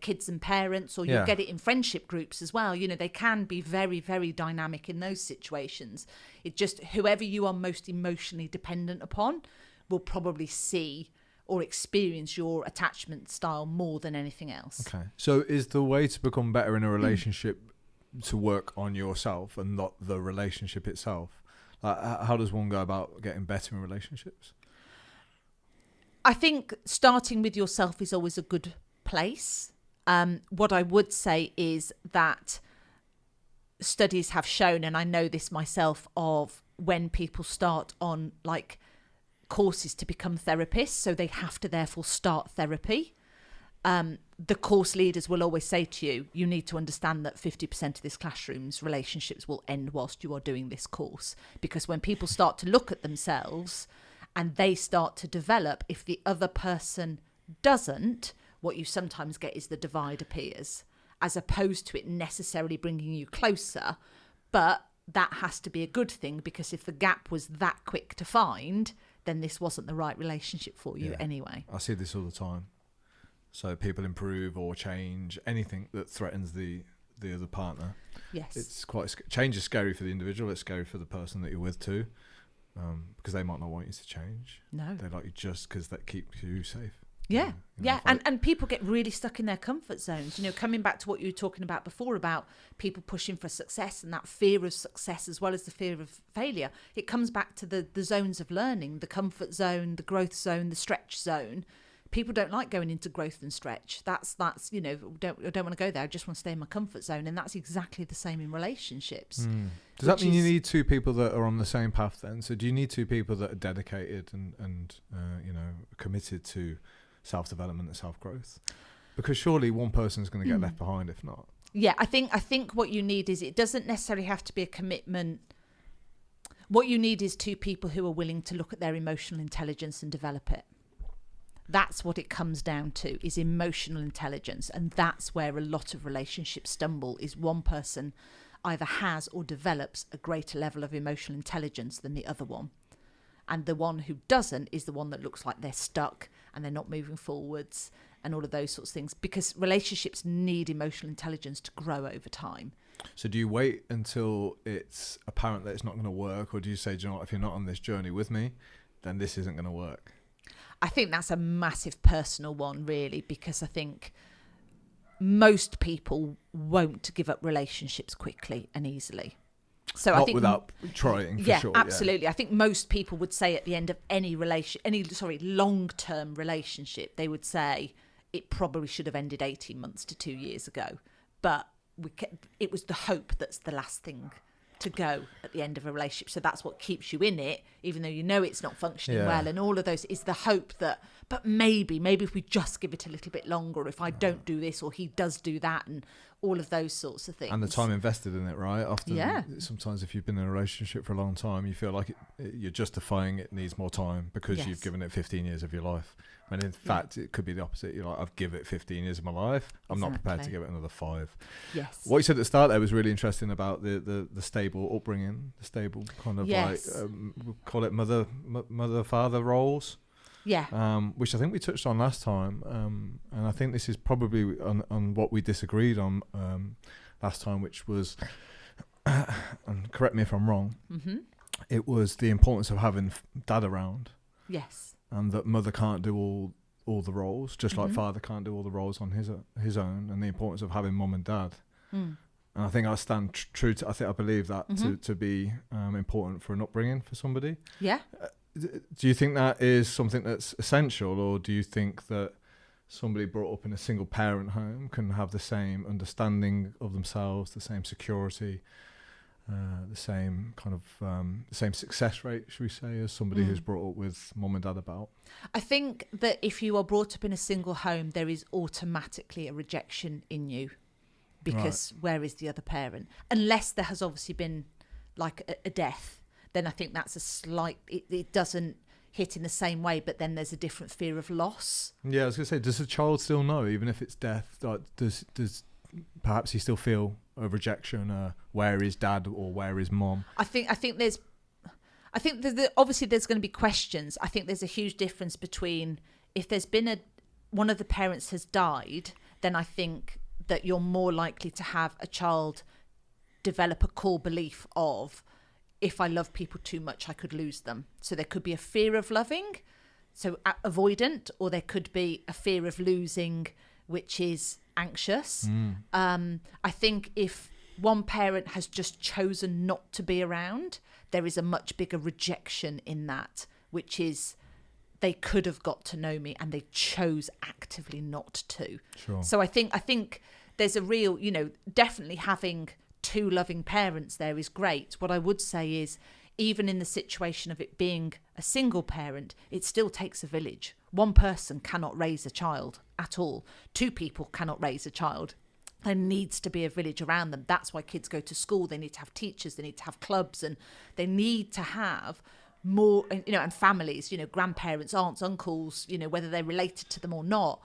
kids and parents, or you'll get it in friendship groups as well. They can be very, very dynamic in those situations. It just, whoever you are most emotionally dependent upon will probably see or experience your attachment style more than anything else. Okay. So is the way to become better in a relationship to work on yourself and not the relationship itself? How does one go about getting better in relationships? I think starting with yourself is always a good place. What I would say is that studies have shown, and I know this myself, of when people start on like courses to become therapists, so they have to therefore start therapy. The course leaders will always say to you, you need to understand that 50% of this classroom's relationships will end whilst you are doing this course. Because when people start to look at themselves and they start to develop, if the other person doesn't, what you sometimes get is the divide appears, as opposed to it necessarily bringing you closer. But that has to be a good thing, because if the gap was that quick to find, then this wasn't the right relationship for you anyway. I see this all the time. So people improve or change, anything that threatens the other partner. Yes. It's change is scary for the individual. It's scary for the person that you're with too, because they might not want you to change. No. They like you just because that keeps you safe. Yeah. And people get really stuck in their comfort zones. Coming back to what you were talking about before about people pushing for success and that fear of success as well as the fear of failure. It comes back to the zones of learning, the comfort zone, the growth zone, the stretch zone. People don't like going into growth and stretch. That's I don't want to go there. I just want to stay in my comfort zone. And that's exactly the same in relationships. Does that mean you need two people that are on the same path then? So do you need two people that are dedicated and committed to self-development and self-growth? Because surely one person's going to get left behind if not. Yeah, I think what you need is, it doesn't necessarily have to be a commitment. What you need is two people who are willing to look at their emotional intelligence and develop it. That's what it comes down to, is emotional intelligence. And that's where a lot of relationships stumble, is one person either has or develops a greater level of emotional intelligence than the other one. And the one who doesn't is the one that looks like they're stuck and they're not moving forwards and all of those sorts of things, because relationships need emotional intelligence to grow over time. So do you wait until it's apparent that it's not going to work, or do you say, do you know what, if you're not on this journey with me, then this isn't going to work? I think that's a massive personal one, really, because I think most people won't give up relationships quickly and easily. So not I think without trying, for sure. Absolutely. Yeah. I think most people would say at the end of any long-term relationship, they would say it probably should have ended 18 months to 2 years ago. But it was the hope that's the last thing to go at the end of a relationship. So that's what keeps you in it, even though it's not functioning well. And all of those is the hope that, but maybe if we just give it a little bit longer, or if I don't do this or he does do that, and all of those sorts of things. And the time invested in it, right? Often, sometimes if you've been in a relationship for a long time, you feel like you're justifying it needs more time because you've given it 15 years of your life. When in fact, it could be the opposite. You're like, I've given it 15 years of my life. I'm not prepared to give it another 5. Yes. What you said at the start there was really interesting about the stable upbringing, the stable kind of like, we'll call it mother-father roles. Yeah. Which I think we touched on last time. And I think this is probably on what we disagreed on last time, which was, and correct me if I'm wrong, it was the importance of having dad around. Yes. And that mother can't do all the roles, just like father can't do all the roles on his own, and the importance of having mum and dad. And I think I stand true to. I believe that to be important for an upbringing for somebody. Yeah. Do you think that is something that's essential, or do you think that somebody brought up in a single parent home can have the same understanding of themselves, the same security, the same kind of same success rate, should we say, as somebody who's brought up with mum and dad about? I think that if you are brought up in a single home, there is automatically a rejection in you, because where is the other parent? Unless there has obviously been like a death, then I think that's a slight, it doesn't hit in the same way, but then there's a different fear of loss. Yeah, I was going to say, does the child still know, even if it's death? Like, does perhaps he still feel a rejection? Where is dad or where is mom? I think obviously there's going to be questions. I think there's a huge difference between if there's been one of the parents has died, then I think that you're more likely to have a child develop a core belief of, if I love people too much, I could lose them. So there could be a fear of loving, so avoidant, or there could be a fear of losing, which is anxious. I think if one parent has just chosen not to be around, there is a much bigger rejection in that, which is they could have got to know me and they chose actively not to. Sure. So I think there's a real, definitely having two loving parents there is great. What I would say is, even in the situation of it being a single parent, it still takes a village. One person cannot raise a child at all. Two people cannot raise a child. There needs to be a village around them. That's why kids go to school. They need to have teachers, they need to have clubs, and they need to have more, and families, grandparents, aunts, uncles, whether they're related to them or not.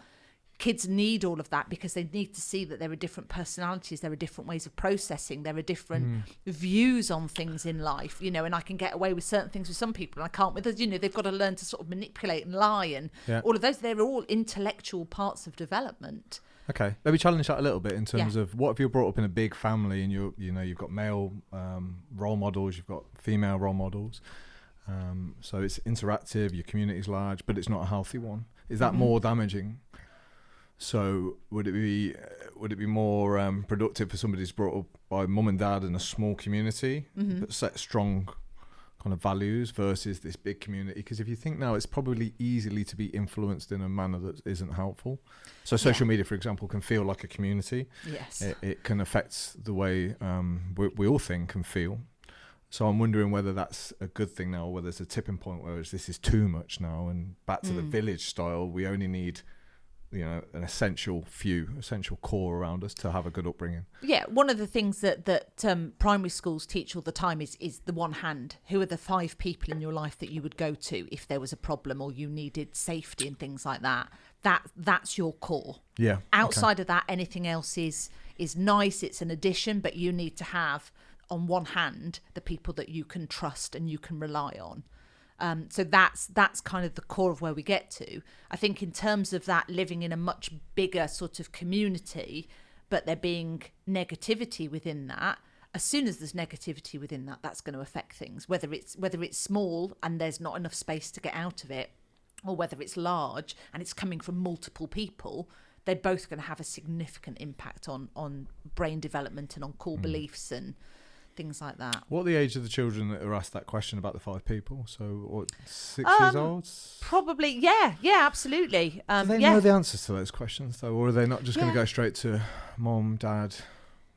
Kids need all of that because they need to see that there are different personalities, there are different ways of processing, there are different views on things in life, and I can get away with certain things with some people and I can't with others. They've got to learn to sort of manipulate and lie, and all of those, they're all intellectual parts of development. Okay, let me challenge that a little bit in terms of, what if you're brought up in a big family and you've got male role models, you've got female role models, so it's interactive, your community's large, but it's not a healthy one. Is that more damaging? So would it be more productive for somebody who's brought up by mum and dad in a small community that set strong kind of values versus this big community? Because if you think now, it's probably easily to be influenced in a manner that isn't helpful. So social media, for example, can feel like a community. Yes. It can affect the way we all think and feel. So I'm wondering whether that's a good thing now, or whether there's a tipping point where this is too much now, and back to the village style, we only need an essential core around us to have a good upbringing. Yeah, one of the things that primary schools teach all the time is the one hand. Who are the 5 people in your life that you would go to if there was a problem or you needed safety and things like that? That's your core. Yeah. Outside of that, anything else is nice. It's an addition, but you need to have on one hand the people that you can trust and you can rely on. So that's kind of the core of where we get to. I think in terms of that, living in a much bigger sort of community, but there being negativity within that, as soon as there's negativity within that, that's going to affect things, whether it's small and there's not enough space to get out of it, or whether it's large and it's coming from multiple people. They're both going to have a significant impact on brain development and on core beliefs and things like that. What are the age of the children that are asked that question about the 5 people? So, what, 6 years old? Probably, yeah, absolutely. Do they know the answers to those questions, though? Or are they not just going to go straight to mom, dad,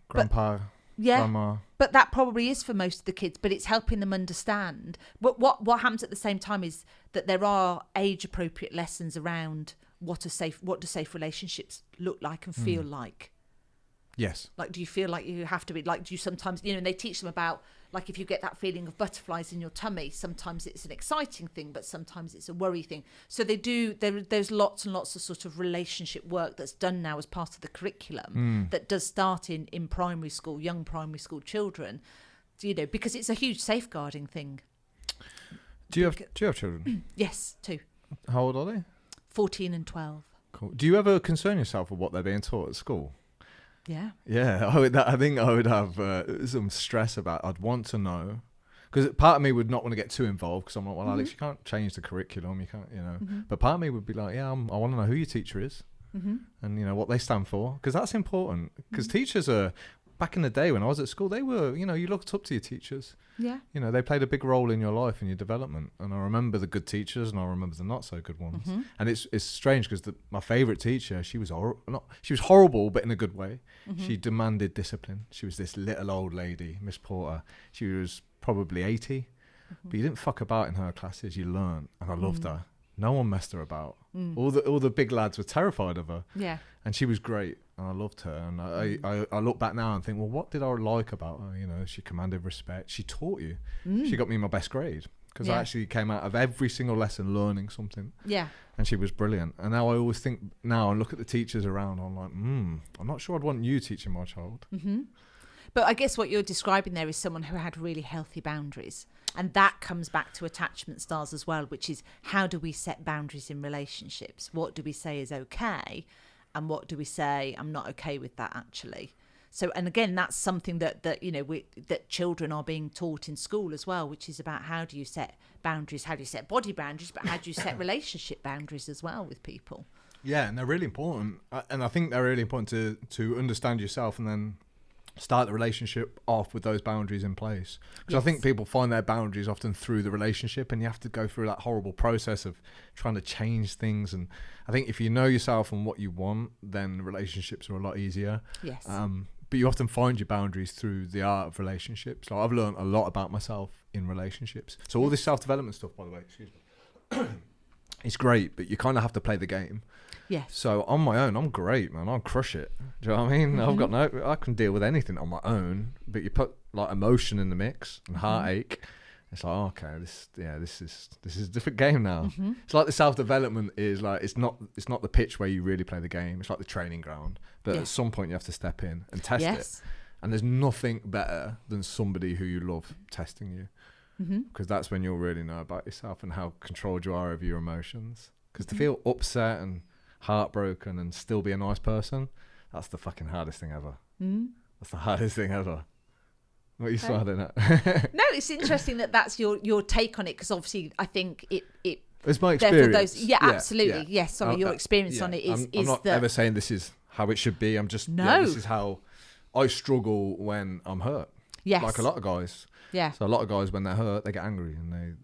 grandpa, grandma? But that probably is for most of the kids, but it's helping them understand. But what happens at the same time is that there are age-appropriate lessons around what do safe relationships look like and feel like. Yes. Like, do you feel like you have to be, like, do you sometimes, and they teach them about, like, if you get that feeling of butterflies in your tummy, sometimes it's an exciting thing, but sometimes it's a worry thing. So there's lots and lots of sort of relationship work that's done now as part of the curriculum that does start in primary school, young primary school children, because it's a huge safeguarding thing. Do you have children? Yes, 2. How old are they? 14 and 12. Cool. Do you ever concern yourself with what they're being taught at school? Yeah. Yeah, I think I would have some stress about. I'd want to know, because part of me would not want to get too involved, because I'm like, well, Alex, you can't change the curriculum, you can't, But part of me would be like, yeah, I want to know who your teacher is, and what they stand for, because that's important. Because teachers are, back in the day when I was at school, they were, you looked up to your teachers. Yeah. They played a big role in your life and your development. And I remember the good teachers and I remember the not so good ones. And it's strange because my favourite teacher, she was horrible, but in a good way. She demanded discipline. She was this little old lady, Miss Porter. She was probably 80, but you didn't fuck about in her classes. You learned, and I loved her. no one messed her about. All the big lads were terrified of her. Yeah. And she was great, and I loved her. And I look back now and think, well, what did I like about her? You know, she commanded respect. She taught you. She got me my best grade because I actually came out of every single lesson learning something. Yeah. And she was brilliant. And now I always think now and look at the teachers around. I'm like, I'm not sure I'd want you teaching my child. But I guess what you're describing there is someone who had really healthy boundaries. And that comes back to attachment styles as well, which is how do we set boundaries in relationships? What do we say is okay? And what do we say, I'm not okay with that actually? So, and again, that's something that that children are being taught in school as well, which is about how do you set boundaries, how do you set body boundaries, but how do you set relationship boundaries as well with people? Yeah, and they're really important. And I think they're really important to understand yourself and then start the relationship off with those boundaries in place. Because I think people find their boundaries often through the relationship, and you have to go through that horrible process of trying to change things. And I think if you know yourself and what you want, then relationships are a lot easier. Yes. But you often find your boundaries through the art of relationships. Like I've learned a lot about myself in relationships. So all this self-development stuff, by the way, excuse me, it's great, but you kind of have to play the game. Yes. So on my own, I'm great, man. I'll crush it. Do you know what I mean? I've got I can deal with anything on my own. But you put like emotion in the mix and heartache. It's like, oh, okay, this is a different game now. It's like the self-development is like it's not the pitch where you really play the game. It's like the training ground. But at some point you have to step in and test it. And there's nothing better than somebody who you love testing you. Because that's when you'll really know about yourself and how controlled you are over your emotions. Because to feel upset and heartbroken and still be a nice person, that's the fucking hardest thing ever. That's the hardest thing ever. What are you smiling at? No, it's interesting that's your take on it, because obviously I think it's my experience. Absolutely. Yes, sorry, your experience on it is I'm not ever saying this is how it should be. I'm just this is how I struggle when I'm hurt. Yes. Like a lot of guys. Yeah. So a lot of guys, when they're hurt, they get angry and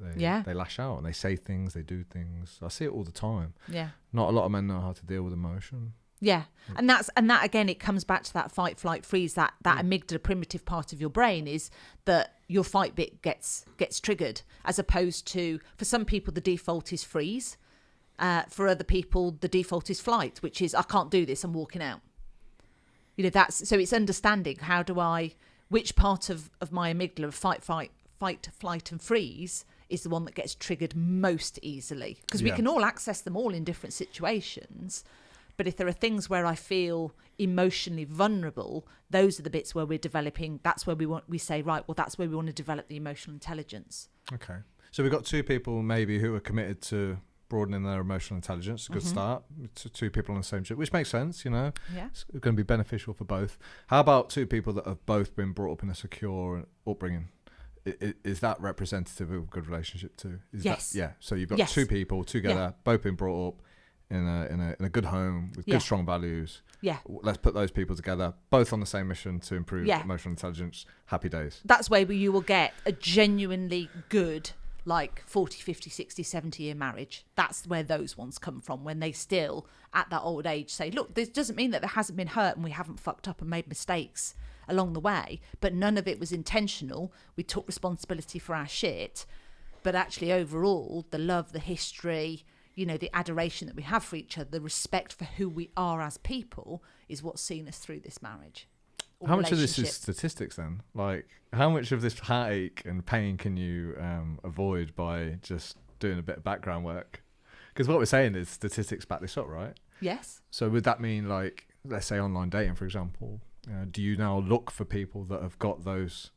they lash out and they say things, they do things. I see it all the time. Yeah. Not a lot of men know how to deal with emotion. Yeah. And that again, it comes back to that fight, flight, freeze, that amygdala primitive part of your brain is that your fight bit gets triggered, as opposed to, for some people, the default is freeze. For other people, the default is flight, which is, I can't do this, I'm walking out. You know, so it's understanding which part of my amygdala of fight, flight and freeze is the one that gets triggered most easily. Because we can all access them all in different situations. But if there are things where I feel emotionally vulnerable, those are the bits where we're developing. That's where we say, right, well, that's where we want to develop the emotional intelligence. Okay. So we've got two people maybe who are committed to broadening their emotional intelligence. A good start. Two people on the same ship, which makes sense, you know. Yeah. It's going to be beneficial for both. How about two people that have both been brought up in a secure upbringing? Is that representative of a good relationship too? Yes. So you've got two people together, both been brought up in a good home with good strong values. Yeah. Let's put those people together, both on the same mission to improve emotional intelligence. Happy days. That's where you will get a genuinely good, like 40, 50, 60, 70 year marriage. That's where those ones come from, when they still at that old age say, look, this doesn't mean that there hasn't been hurt and we haven't fucked up and made mistakes along the way, but none of it was intentional. We took responsibility for our shit, but actually overall the love, the history, you know, the adoration that we have for each other, the respect for who we are as people is what's seen us through this marriage. How much of this is statistics then? Like, how much of this heartache and pain can you avoid by just doing a bit of background work? Because what we're saying is statistics back this up, right? Yes. So would that mean, like, let's say online dating, for example, do you now look for people that have got those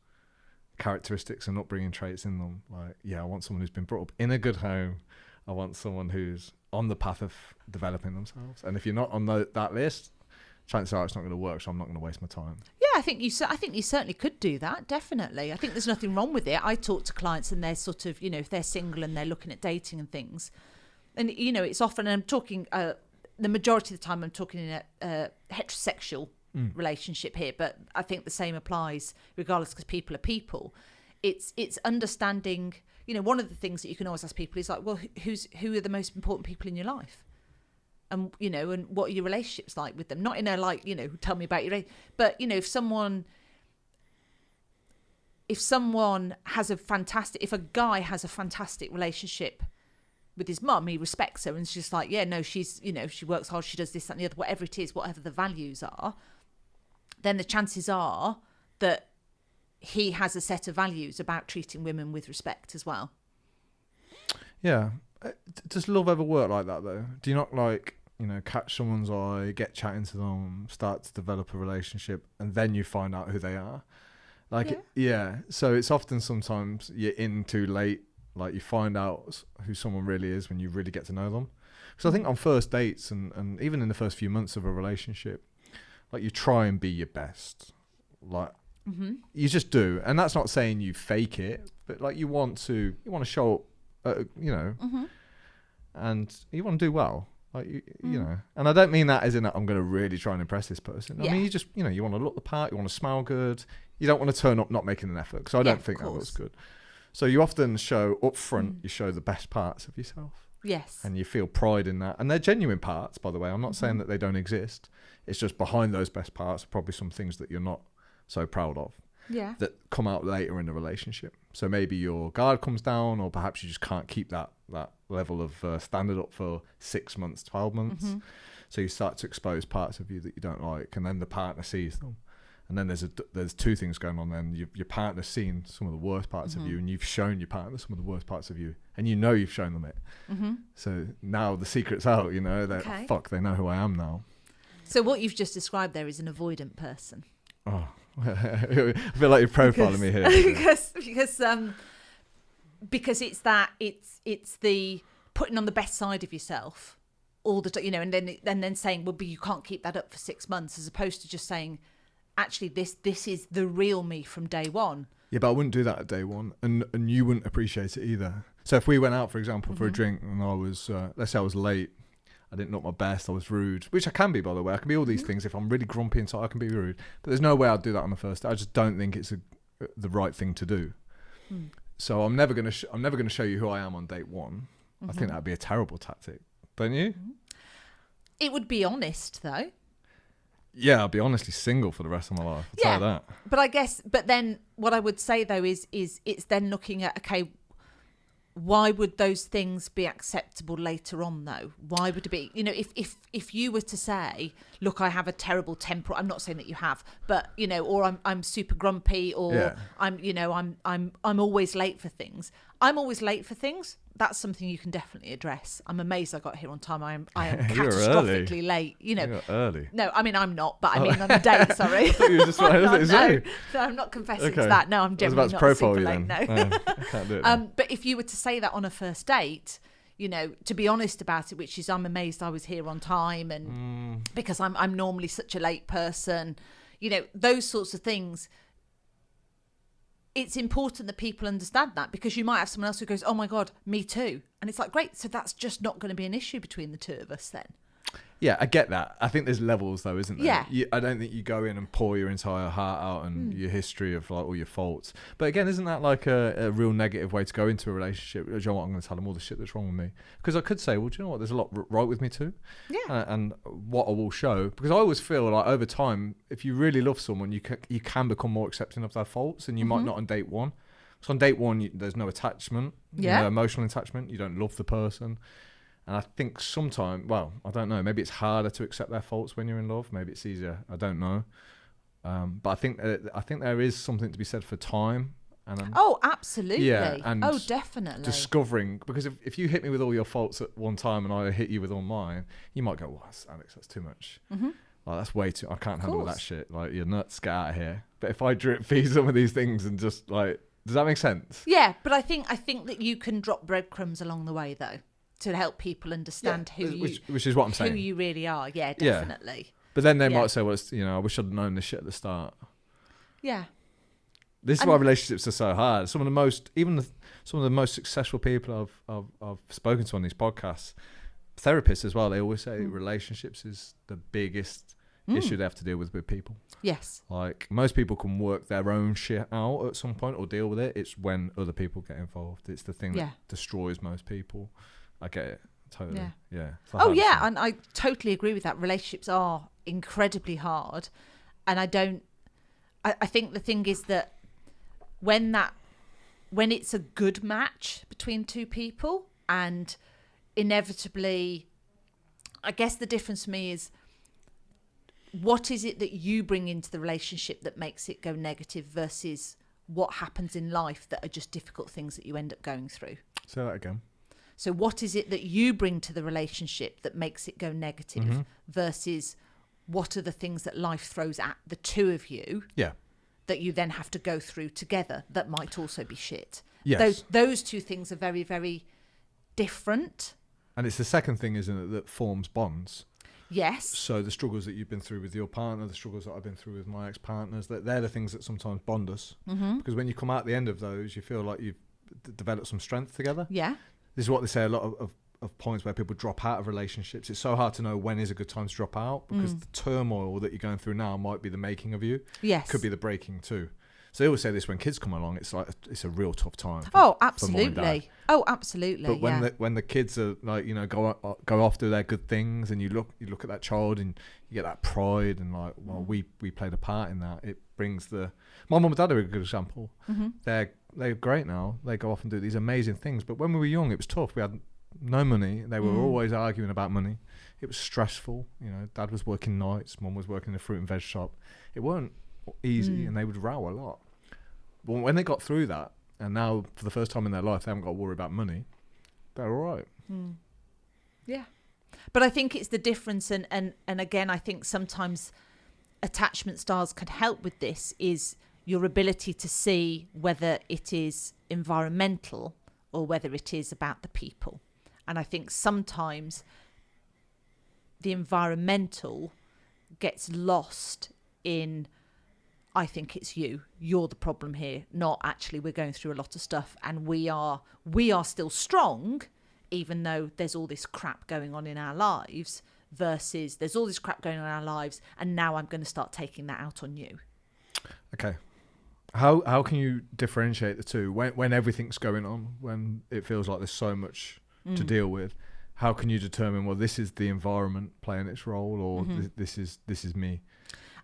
characteristics and upbringing traits in them? Like, I want someone who's been brought up in a good home. I want someone who's on the path of developing themselves. And if you're not on that list, chances are it's not going to work, so I'm not going to waste my time. Yeah, I think you certainly could do that, definitely. I think there's nothing wrong with it. I talk to clients and they're sort of, you know, if they're single and they're looking at dating and things. And, you know, it's often, I'm talking, the majority of the time I'm talking in a heterosexual relationship here, but I think the same applies regardless, because people are people. It's understanding, you know, one of the things that you can always ask people is like, well, who are the most important people in your life? And, you know, and what are your relationships like with them? Not in a, like, you know, tell me about your, but, you know, if a guy has a fantastic relationship with his mum, he respects her, and it's just like, yeah, no, she's, you know, she works hard, she does this, that, and the other, whatever it is, whatever the values are, then the chances are that he has a set of values about treating women with respect as well. Yeah. Does love ever work like that, though? Do you not, like, you know, catch someone's eye, get chatting to them, start to develop a relationship, and then you find out who they are? Like, yeah. So it's often sometimes you're in too late. Like, you find out who someone really is when you really get to know them. So I think on first dates and even in the first few months of a relationship, like, you try and be your best. Like, you just do. And that's not saying you fake it, but like, you want to show up, you know, and you want to do well. Like, you know, and I don't mean that as in that I'm going to really try and impress this person. I mean, you just, you know, you want to look the part, you want to smell good. You don't want to turn up not making an effort, because I don't think that looks good. So you often show up front, you show the best parts of yourself. Yes. And you feel pride in that. And they're genuine parts, by the way. I'm not saying that they don't exist. It's just behind those best parts are probably some things that you're not so proud of. Yeah. That come out later in the relationship. So maybe your guard comes down, or perhaps you just can't keep that level of standard up for 6 months, 12 months. So you start to expose parts of you that you don't like, and then the partner sees them. And then there's two things going on. Then your partner's seen some of the worst parts of you, and you've shown your partner some of the worst parts of you, and you know you've shown them it. So now the secret's out. You know that fuck, they know who I am now. So what you've just described there is an avoidant person. Oh, I feel like you're profiling me here. Because it's the putting on the best side of yourself all the time, you know, and then saying, well, but you can't keep that up for 6 months, as opposed to just saying, actually, this is the real me from day one. Yeah, but I wouldn't do that at day one, and you wouldn't appreciate it either. So if we went out, for example, for a drink, and I was, let's say I was late, I didn't look my best, I was rude, which I can be, by the way. I can be all these things. If I'm really grumpy inside, I can be rude. But there's no way I'd do that on the first day. I just don't think it's the right thing to do. So I'm never gonna show you who I am on date one. I think that'd be a terrible tactic, don't you? It would be honest, though. Yeah, I'll be honestly single for the rest of my life. I'll tell you that. But then what I would say, though, is it's then looking at, okay, why would those things be acceptable later on, though? Why would it be, you know, if you were to say, look, I have a terrible temper, I'm not saying that you have, but, you know, or I'm super grumpy, or I'm always late for things. I'm always late for things. That's something you can definitely address. I'm amazed I got here on time. I am catastrophically late. You know, you're early. No, I mean, I'm not, but I mean on a date. Sorry. I thought you were just no, I'm not confessing to that. No, I'm generally not super late. No. I can't do it. But if you were to say that on a first date, you know, to be honest about it, which is, I'm amazed I was here on time, and because I'm normally such a late person, you know, those sorts of things. It's important that people understand that, because you might have someone else who goes, oh my God, me too. And it's like, great. So that's just not going to be an issue between the two of us then. Yeah, I get that. I think there's levels, though, isn't there? Yeah. I don't think you go in and pour your entire heart out and your history of like all your faults. But again, isn't that like a real negative way to go into a relationship? Do you know what? I'm going to tell them all the shit that's wrong with me. Because I could say, well, do you know what? There's a lot right with me too. Yeah. And what I will show, because I always feel like over time, if you really love someone, you can become more accepting of their faults, and you might not on date one. So on date one, there's no attachment, no emotional attachment. You don't love the person. And I think sometimes, well, I don't know, maybe it's harder to accept their faults when you're in love. Maybe it's easier. I don't know. But I think there is something to be said for time. And absolutely. Yeah, and definitely. Discovering, because if you hit me with all your faults at one time and I hit you with all mine, you might go, well, Alex, that's too much. Like, that's way too, I can't handle that shit. Like, you're nuts, get out of here. But if I drip feed some of these things and just like, does that make sense? Yeah, but I think that you can drop breadcrumbs along the way, though, to help people understand which is what I'm saying. Who you really are. Yeah, definitely. Yeah. But then they might say, well, I wish I'd known this shit at the start. Yeah. This is why relationships are so hard. Some of the most successful people I've spoken to on these podcasts, therapists as well, they always say relationships is the biggest issue they have to deal with people. Yes. Like, most people can work their own shit out at some point or deal with it. It's when other people get involved. It's the thing that destroys most people. I get it. Totally. Yeah. And I totally agree with that. Relationships are incredibly hard. And I think the thing is that when it's a good match between two people, and inevitably, I guess the difference for me is, what is it that you bring into the relationship that makes it go negative versus what happens in life that are just difficult things that you end up going through? Say that again. So what is it that you bring to the relationship that makes it go negative versus what are the things that life throws at the two of you that you then have to go through together that might also be shit? Yes. Those two things are very, very different. And it's the second thing, isn't it, that forms bonds. Yes. So the struggles that you've been through with your partner, the struggles that I've been through with my ex-partners, they're the things that sometimes bond us. Because when you come out the end of those, you feel like you've developed some strength together. Yeah. This is what they say a lot of points where people drop out of relationships. It's so hard to know when is a good time to drop out, because the turmoil that you're going through now might be the making of you. Yes. Could be the breaking too. So they always say this when kids come along, it's like it's a real tough time. For, oh, for mum and dad. absolutely. Oh, absolutely. But when the kids are like, go off do their good things, and you look at that child and you get that pride and like, well, we played a part in that. It brings my mum and dad are a good example. They're great now. They go off and do these amazing things. But when we were young, it was tough. We had no money. They were always arguing about money. It was stressful. Dad was working nights, mum was working in a fruit and veg shop. It weren't easy, and they would row a lot. But when they got through that, and now for the first time in their life they haven't got to worry about money, they're all right. Yeah. But I think it's the difference, and again, I think sometimes attachment styles can help with this, is your ability to see whether it is environmental or whether it is about the people. And I think sometimes the environmental gets lost in, I think it's you're the problem here, not actually we're going through a lot of stuff and we are still strong, even though there's all this crap going on in our lives, versus there's all this crap going on in our lives and now I'm going to start taking that out on you. Okay. How can you differentiate the two when everything's going on, when it feels like there's so much to deal with? How can you determine, well, this is the environment playing its role, or this is me?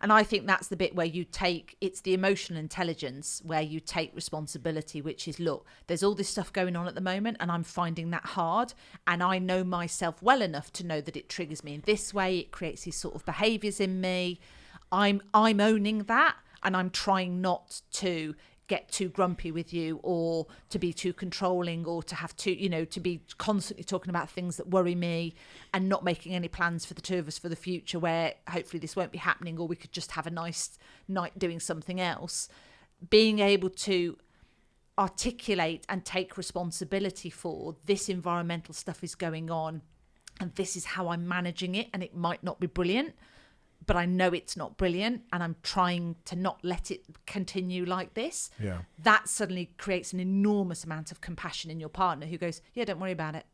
And I think that's the bit where it's the emotional intelligence where you take responsibility, which is, look, there's all this stuff going on at the moment and I'm finding that hard. And I know myself well enough to know that it triggers me in this way. It creates these sort of behaviours in me. I'm owning that, and I'm trying not to get too grumpy with you or to be too controlling or to have to be constantly talking about things that worry me and not making any plans for the two of us for the future, where hopefully this won't be happening, or we could just have a nice night doing something else. Being able to articulate and take responsibility for, this environmental stuff is going on and this is how I'm managing it, and it might not be brilliant, but I know it's not brilliant and I'm trying to not let it continue like this. Yeah. That suddenly creates an enormous amount of compassion in your partner, who goes, yeah, don't worry about it.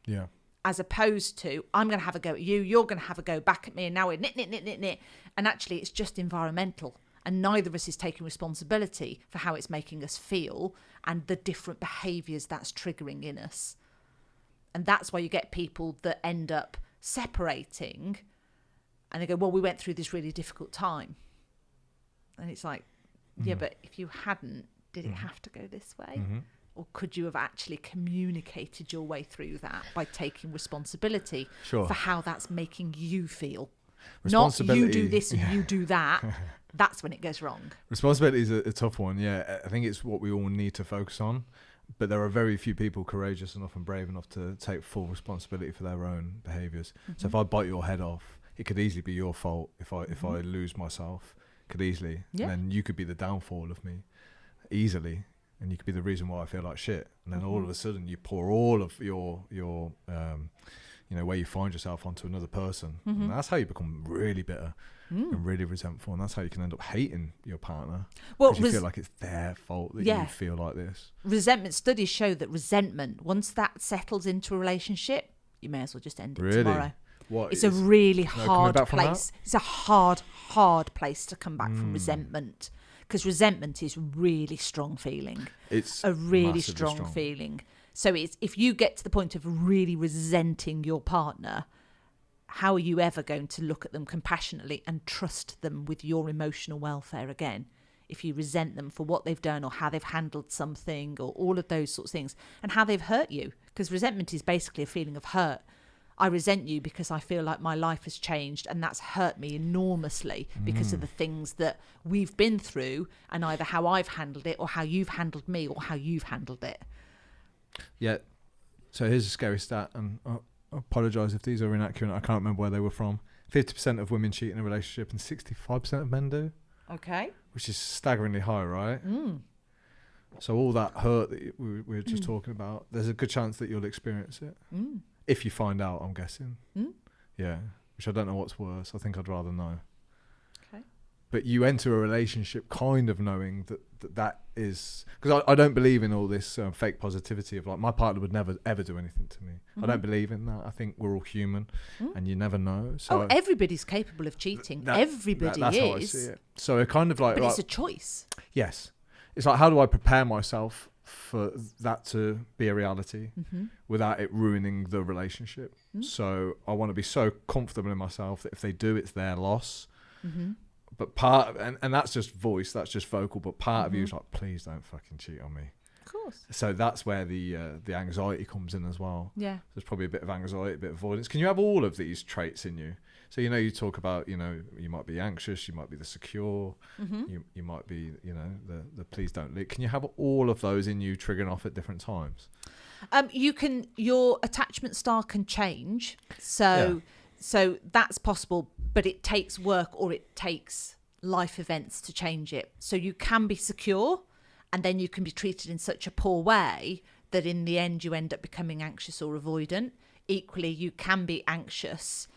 Yeah. As opposed to, I'm going to have a go at you, you're going to have a go back at me, and now we're knit. And actually it's just environmental, and neither of us is taking responsibility for how it's making us feel and the different behaviours that's triggering in us. And that's why you get people that end up separating. And they go, well, we went through this really difficult time. And it's like, yeah, but if you hadn't, did it have to go this way? Or could you have actually communicated your way through that by taking responsibility for how that's making you feel? Not you do this and you do that. That's when it goes wrong. Responsibility is a tough one, yeah. I think it's what we all need to focus on. But there are very few people courageous enough and brave enough to take full responsibility for their own behaviours. So if I bite your head off, it could easily be your fault. If I lose myself, could easily. Yeah. And then you could be the downfall of me easily, and you could be the reason why I feel like shit. And then all of a sudden you pour all of your where you find yourself onto another person. And that's how you become really bitter and really resentful. And that's how you can end up hating your partner. Well, because you feel like it's their fault that you feel like this. Resentment studies show that resentment, once that settles into a relationship, you may as well just end it tomorrow. It's a really hard place. It's a hard place to come back from resentment, because resentment is really strong feeling. It's a really strong feeling. So it's, if you get to the point of really resenting your partner, how are you ever going to look at them compassionately and trust them with your emotional welfare again? If you resent them for what they've done or how they've handled something or all of those sorts of things and how they've hurt you, Because resentment is basically a feeling of hurt. I resent you because I feel like my life has changed, and that's hurt me enormously because of the things that we've been through, and either how I've handled it or how you've handled me or how you've handled it. Yeah. So here's a scary stat, and I apologise if these are inaccurate. I can't remember where they were from. 50% of women cheat in a relationship and 65% of men do. Okay. Which is staggeringly high, right? So all that hurt that we were just talking about, there's a good chance that you'll experience it. If you find out, I'm guessing. Yeah. Which I don't know what's worse. I think I'd rather know. Okay. But you enter a relationship kind of knowing that is... Because I don't believe in all this fake positivity of like, my partner would never, ever do anything to me. I don't believe in that. I think we're all human and you never know. So everybody's capable of cheating. Everybody that's is. how I see it. So it kind of like... But it's a choice. Yes. It's like, how do I prepare myself for that to be a reality without it ruining the relationship? So I want to be so comfortable in myself that if they do, it's their loss. But part of, and that's just voice, that's just vocal, but part of you is like, please don't fucking cheat on me. Of course. So that's where the anxiety comes in as well. Yeah. There's probably a bit of anxiety, a bit of avoidance. Can you have all of these traits in you? So, you know, you talk about, you know, you might be anxious, you might be the secure, you might be, you know, the please don't leak. Can you have all of those in you triggering off at different times? Your attachment style can change. So that's possible, but it takes work or it takes life events to change it. So you can be secure and then you can be treated in such a poor way that in the end you end up becoming anxious or avoidant. Equally, you can be anxious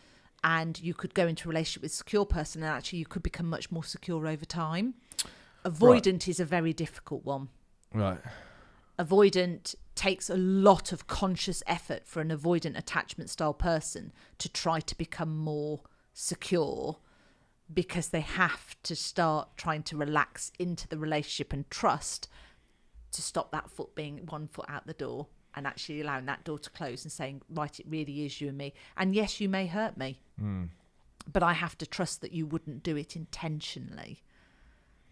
and you could go into a relationship with a secure person and actually you could become much more secure over time. Avoidant is a very difficult one. Right. Avoidant takes a lot of conscious effort for an avoidant attachment style person to try to become more secure because they have to start trying to relax into the relationship and trust to stop that foot being 1 foot out the door and actually allowing that door to close and saying, right, it really is you and me. And yes, you may hurt me, but I have to trust that you wouldn't do it intentionally,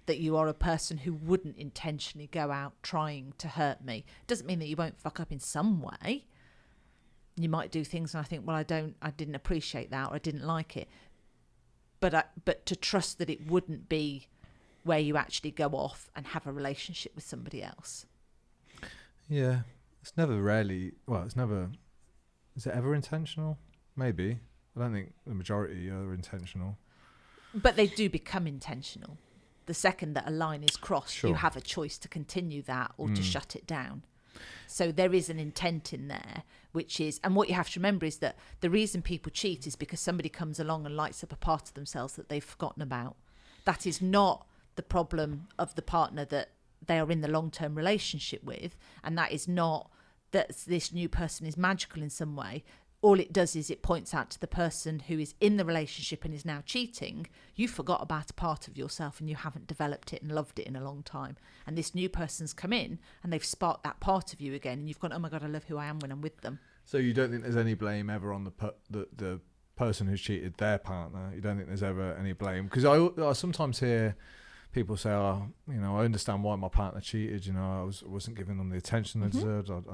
that you are a person who wouldn't intentionally go out trying to hurt me. Doesn't mean that you won't fuck up in some way. You might do things and I think, well, I didn't appreciate that or I didn't like it. But to trust that it wouldn't be where you actually go off and have a relationship with somebody else. Yeah. It's never, is it ever intentional? Maybe. I don't think the majority are intentional. But they do become intentional. The second that a line is crossed, you have a choice to continue that or to shut it down. So there is an intent in there, which is, and what you have to remember is that the reason people cheat is because somebody comes along and lights up a part of themselves that they've forgotten about. That is not the problem of the partner that they are in the long-term relationship with, and that is not that this new person is magical in some way. All it does is it points out to the person who is in the relationship and is now cheating, you forgot about a part of yourself and you haven't developed it and loved it in a long time. And this new person's come in and they've sparked that part of you again and you've gone, oh my God, I love who I am when I'm with them. So you don't think there's any blame ever on the person who's cheated their partner? You don't think there's ever any blame? Because I sometimes hear people say, oh, you know, I understand why my partner cheated. You know, I wasn't giving them the attention they deserved. I'd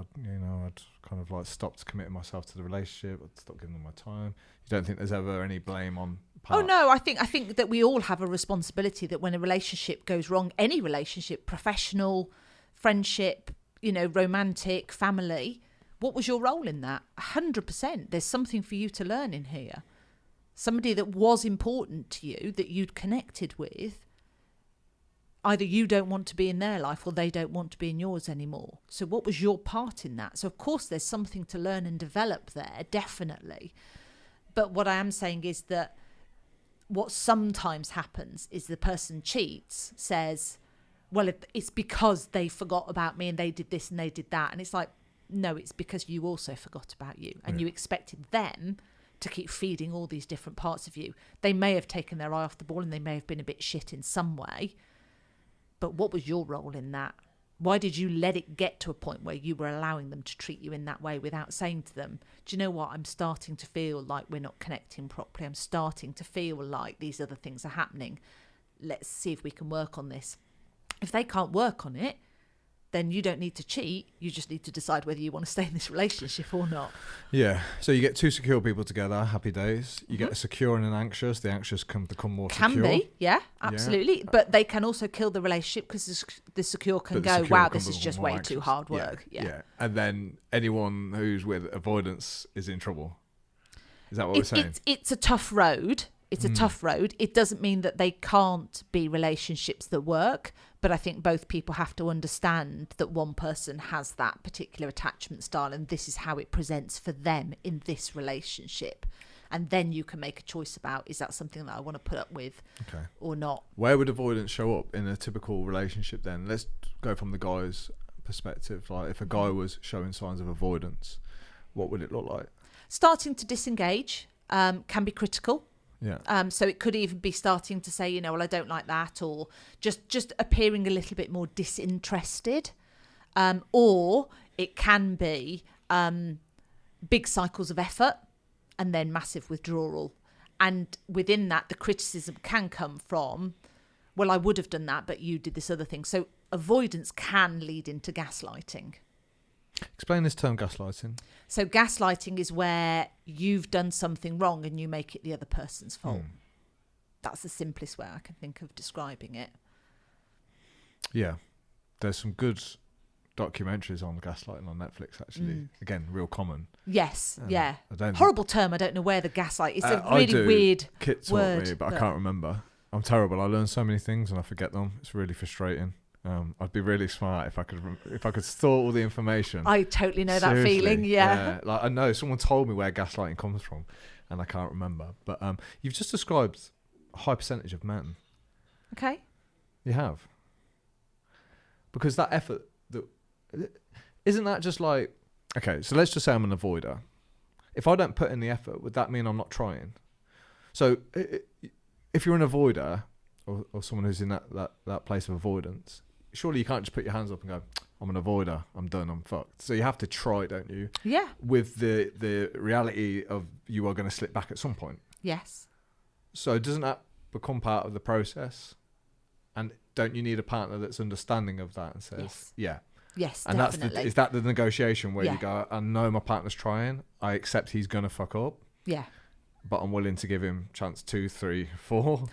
kind of like stopped committing myself to the relationship. I'd stopped giving them my time. You don't think there's ever any blame on part? Oh no, I think that we all have a responsibility that when a relationship goes wrong, any relationship, professional, friendship, you know, romantic, family, what was your role in that? 100%. There's something for you to learn in here. Somebody that was important to you, that you'd connected with, either you don't want to be in their life or they don't want to be in yours anymore. So what was your part in that? So of course there's something to learn and develop there, definitely. But what I am saying is that what sometimes happens is the person cheats, says, well, it's because they forgot about me and they did this and they did that. And it's like, no, it's because you also forgot about you and you expected them to keep feeding all these different parts of you. They may have taken their eye off the ball and they may have been a bit shit in some way. But what was your role in that? Why did you let it get to a point where you were allowing them to treat you in that way without saying to them, do you know what? I'm starting to feel like we're not connecting properly. I'm starting to feel like these other things are happening. Let's see if we can work on this. If they can't work on it, then you don't need to cheat. You just need to decide whether you want to stay in this relationship or not. Yeah. So you get two secure people together, happy days. You get a secure and an anxious. The anxious can become more secure. Can be, yeah, absolutely. Yeah. But they can also kill the relationship because the secure can go, secure wow, can this is become just more way anxious. too hard work. Yeah. And then anyone who's with avoidance is in trouble. Is that what we're saying? It's a tough road. It's a tough road. It doesn't mean that they can't be relationships that work, but I think both people have to understand that one person has that particular attachment style and this is how it presents for them in this relationship. And then you can make a choice about, is that something that I want to put up with or not? Where would avoidance show up in a typical relationship then? Let's go from the guy's perspective. Like if a guy was showing signs of avoidance, what would it look like? Starting to disengage can be critical. Yeah. So it could even be starting to say, well, I don't like that, or just appearing a little bit more disinterested. Or it can be big cycles of effort and then massive withdrawal. And within that, the criticism can come from, well, I would have done that, but you did this other thing. So avoidance can lead into gaslighting. Explain this term, gaslighting. So gaslighting is where you've done something wrong and you make it the other person's fault. That's the simplest way I can think of describing it. Yeah. There's some good documentaries on gaslighting on Netflix, actually. Again, real common. Yes, yeah. I horrible term. I don't know where the gaslight... It's a really weird Kit taught word. me, but I can't remember. I'm terrible. I learn so many things and I forget them. It's really frustrating. I'd be really smart if I could store all the information. I totally know that Seriously, feeling. Yeah. Like I know someone told me where gaslighting comes from, and I can't remember. But you've just described a high percentage of men. Okay. You have. Because that effort, isn't that just like, okay? So let's just say I'm an avoider. If I don't put in the effort, would that mean I'm not trying? So if you're an avoider or someone who's in that place of avoidance, surely you can't just put your hands up and go, I'm an avoider, I'm done, I'm fucked. So you have to try, don't you? Yeah. With the reality of you are going to slip back at some point. Yes. So doesn't that become part of the process? And don't you need a partner that's understanding of that and says, Yes, and definitely. is that the negotiation where you go, I know my partner's trying, I accept he's going to fuck up. Yeah. But I'm willing to give him chance 2, 3, 4.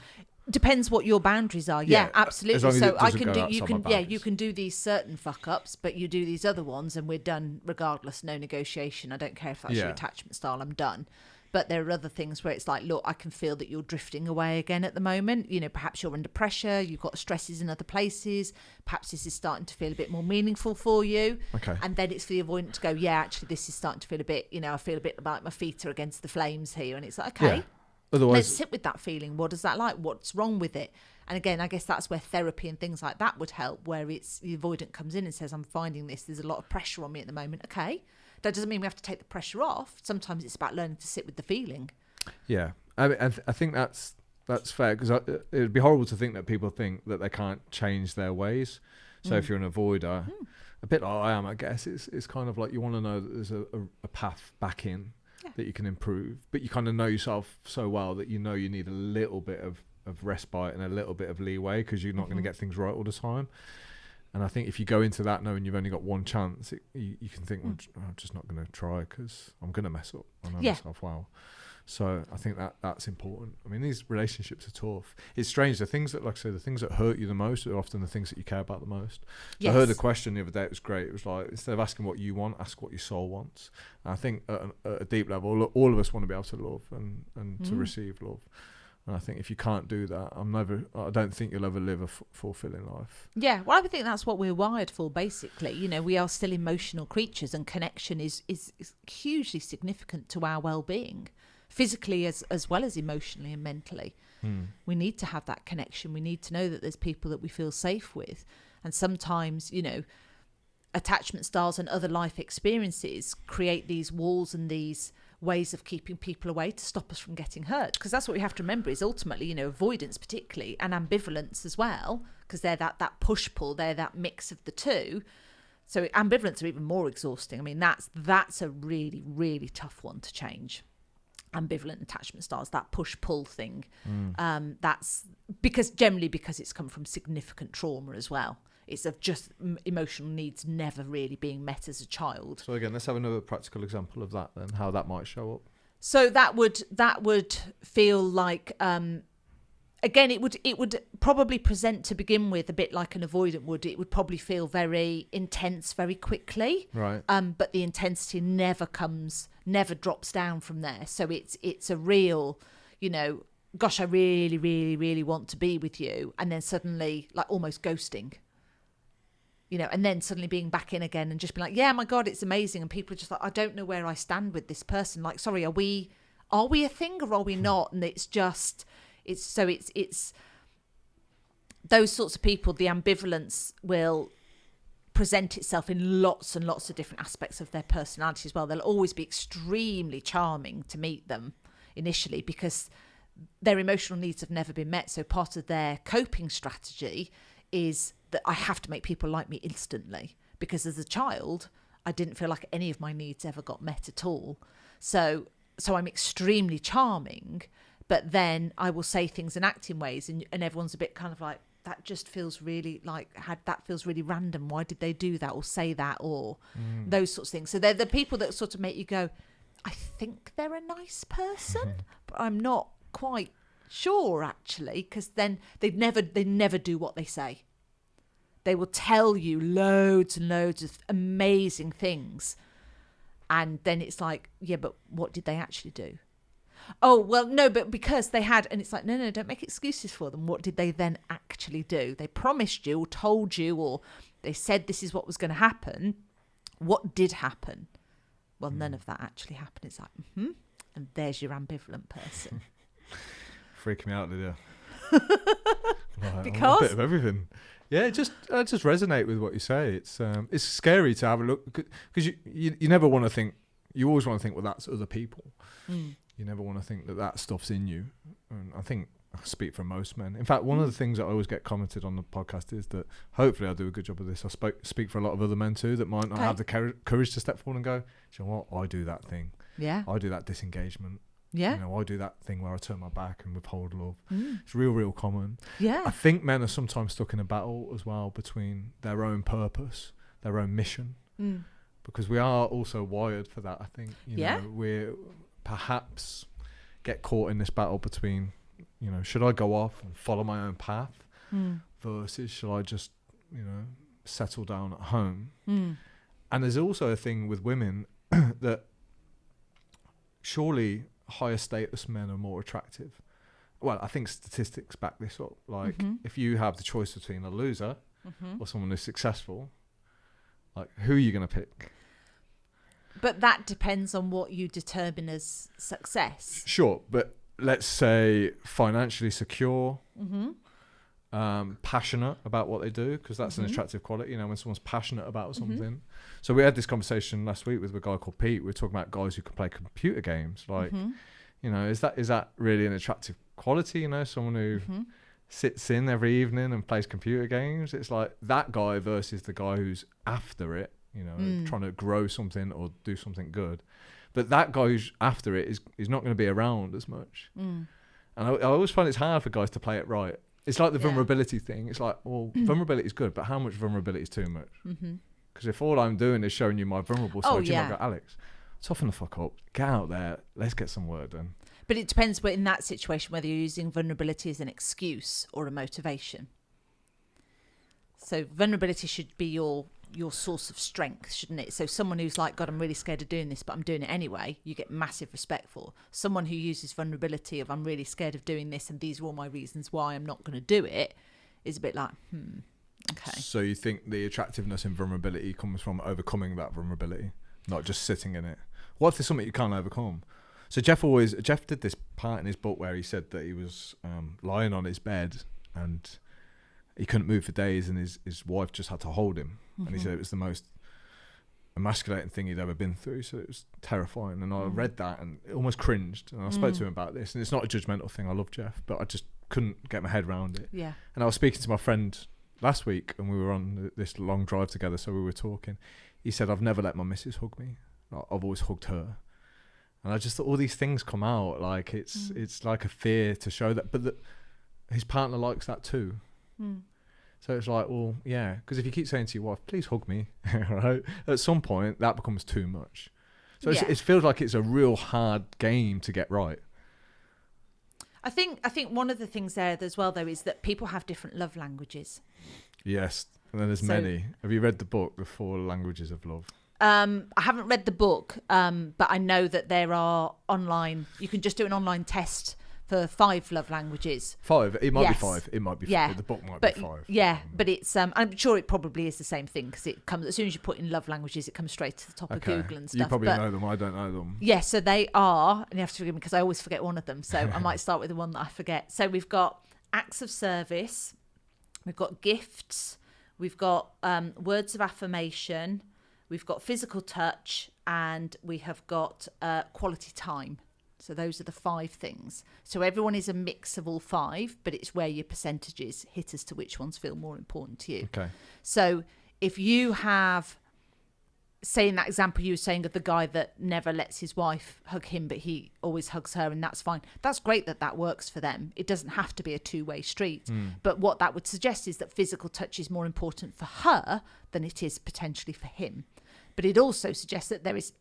Depends what your boundaries are. Yeah, absolutely. As long as So it I doesn't can go do, outside you can do these certain fuck ups, but you do these other ones and we're done regardless, no negotiation. I don't care if that's your attachment style, I'm done. But there are other things where it's like, look, I can feel that you're drifting away again at the moment. Perhaps you're under pressure, you've got stresses in other places. Perhaps this is starting to feel a bit more meaningful for you. Okay. And then it's for the avoidant to go, yeah, actually, this is starting to feel a bit, I feel a bit like my feet are against the flames here. And it's like, okay, Otherwise, let's sit with that feeling. What is that like? What's wrong with it? And again, I guess that's where therapy and things like that would help, where it's the avoidant comes in and says, I'm finding this, there's a lot of pressure on me at the moment. Okay. That doesn't mean we have to take the pressure off. Sometimes it's about learning to sit with the feeling. Yeah. I mean, I think that's fair, because it would be horrible to think that people think that they can't change their ways. So if you're an avoider, a bit like I am, I guess, it's kind of like you want to know that there's a path back in that you can improve, but you kind of know yourself so well that you need a little bit of respite and a little bit of leeway, because you're not going to get things right all the time. And I think if you go into that knowing you've only got one chance, you can think, well, I'm just not going to try because I'm going to mess up. I know myself well. So I think that's important. I mean, these relationships are tough. It's strange. The things that, like I say, the things that hurt you the most are often the things that you care about the most. So I heard a question the other day. It was great. It was like, instead of asking what you want, ask what your soul wants. And I think at a deep level, all of us want to be able to love and to receive love. And I think if you can't do that, I don't think you'll ever live a fulfilling life. Yeah, well, I would think that's what we're wired for, basically. We are still emotional creatures, and connection is hugely significant to our well-being, physically as well as emotionally and mentally. We need to have that connection. We need to know that there's people that we feel safe with. And sometimes, attachment styles and other life experiences create these walls and these ways of keeping people away to stop us from getting hurt, because that's what we have to remember is ultimately avoidance particularly, and ambivalence as well, because they're that push-pull, they're that mix of the two. So ambivalence are even more exhausting. I mean, that's a really, really tough one to change. Ambivalent attachment styles, that push-pull thing, that's because it's come from significant trauma as well. It's of just emotional needs never really being met as a child. So again, let's have another practical example of that then, how that might show up. So that would feel like, again, it would probably present to begin with a bit like an avoidant would. It would probably feel very intense very quickly. Right. But the intensity never drops down from there. So it's a real, gosh, I really, really, really want to be with you. And then suddenly, like, almost ghosting. And then suddenly being back in again and just be like, yeah, my God, it's amazing. And people are just like, I don't know where I stand with this person. Like, sorry, are we a thing or are we not? And it's those sorts of people, the ambivalence will present itself in lots and lots of different aspects of their personality as well. They'll always be extremely charming to meet them initially because their emotional needs have never been met. So part of their coping strategy is that I have to make people like me instantly, because as a child, I didn't feel like any of my needs ever got met at all. So I'm extremely charming, but then I will say things and act in ways, and everyone's a bit kind of like, that just feels really that feels really random. Why did they do that or say that or those sorts of things? So they're the people that sort of make you go, I think they're a nice person, but I'm not quite sure actually, because then they never do what they say. They will tell you loads and loads of amazing things. And then it's like, yeah, but what did they actually do? Oh, well, no, but because they had, and it's like, no, don't make excuses for them. What did they then actually do? They promised you or told you, or they said this is what was going to happen. What did happen? Well, none of that actually happened. It's like, and there's your ambivalent person. Freaking me out, Lydia. Because? A bit of everything. Yeah, I just resonate with what you say. It's scary to have a look, because you never want to think. You always want to think, well, that's other people. You never want to think that stuff's in you. And I think I speak for most men. In fact, one of the things that I always get commented on the podcast is that hopefully I do a good job of this. I speak for a lot of other men too that might not have the courage to step forward and go, you know what, I do that thing. Yeah. I do that disengagement. Yeah. I do that thing where I turn my back and withhold love. It's real common. Yeah. I think men are sometimes stuck in a battle as well between their own purpose, their own mission, because we are also wired for that. I think, we're perhaps get caught in this battle between, should I go off and follow my own path versus should I just, settle down at home? And there's also a thing with women that surely higher status men are more attractive. Well, I think statistics back this up. Like, if you have the choice between a loser or someone who's successful, like, who are you going to pick? But that depends on what you determine as success. Sure, but let's say financially secure, passionate about what they do, because that's an attractive quality, when someone's passionate about something. So we had this conversation last week with a guy called Pete. We were talking about guys who can play computer games. Like, is that really an attractive quality? Someone who sits in every evening and plays computer games. It's like that guy versus the guy who's after it, trying to grow something or do something good. But that guy who's after it is not going to be around as much. And I always find it's hard for guys to play it right. It's like the vulnerability thing. It's like, well, vulnerability is good, but how much vulnerability is too much? Because if all I'm doing is showing you my vulnerable side, you might go, Alex, toughen the fuck up. Get out there. Let's get some work done. But it depends in that situation whether you're using vulnerability as an excuse or a motivation. So vulnerability should be your source of strength, shouldn't it? So someone who's like, God, I'm really scared of doing this, but I'm doing it anyway, you get massive respect for. Someone who uses vulnerability of, I'm really scared of doing this and these are all my reasons why I'm not going to do it, is a bit like, okay. So you think the attractiveness in vulnerability comes from overcoming that vulnerability, not just sitting in it? What if there's something you can't overcome? So Jeff did this part in his book where he said that he was lying on his bed and he couldn't move for days, and his wife just had to hold him. And he said it was the most emasculating thing he'd ever been through. So it was terrifying. And I read that and almost cringed. And I spoke to him about this. And it's not a judgmental thing. I love Jeff, but I just couldn't get my head around it. Yeah. And I was speaking to my friend last week, and we were on this long drive together. So we were talking. He said, I've never let my missus hug me. I've always hugged her. And I just thought all these things come out. Like it's like a fear to show that. But his partner likes that too. So it's like, well, yeah, because if you keep saying to your wife, please hug me, right? At some point, that becomes too much. So it feels like it's a real hard game to get right. I think one of the things there as well, though, is that people have different love languages. Yes, and then there's many. Have you read the book, The 4 Languages of Love? I haven't read the book, but I know that there are online. You can just do an online test for 5 love languages. 5? It might be 5. It might be 5. The book might be 5. Yeah, but it's I'm sure it probably is the same thing, because it comes as soon as you put in love languages, it comes straight to the top of Google and stuff. You probably know them. I don't know them. Yeah, so they are, and you have to forgive me because I always forget one of them. So I might start with the one that I forget. So we've got acts of service, we've got gifts, we've got words of affirmation, we've got physical touch, and we have got quality time. So those are the 5 things. So everyone is a mix of all 5, but it's where your percentages hit as to which ones feel more important to you. Okay. So if you have, say in that example you were saying of the guy that never lets his wife hug him, but he always hugs her, and that's fine. That's great that works for them. It doesn't have to be a two-way street. But what that would suggest is that physical touch is more important for her than it is potentially for him. But it also suggests that there is,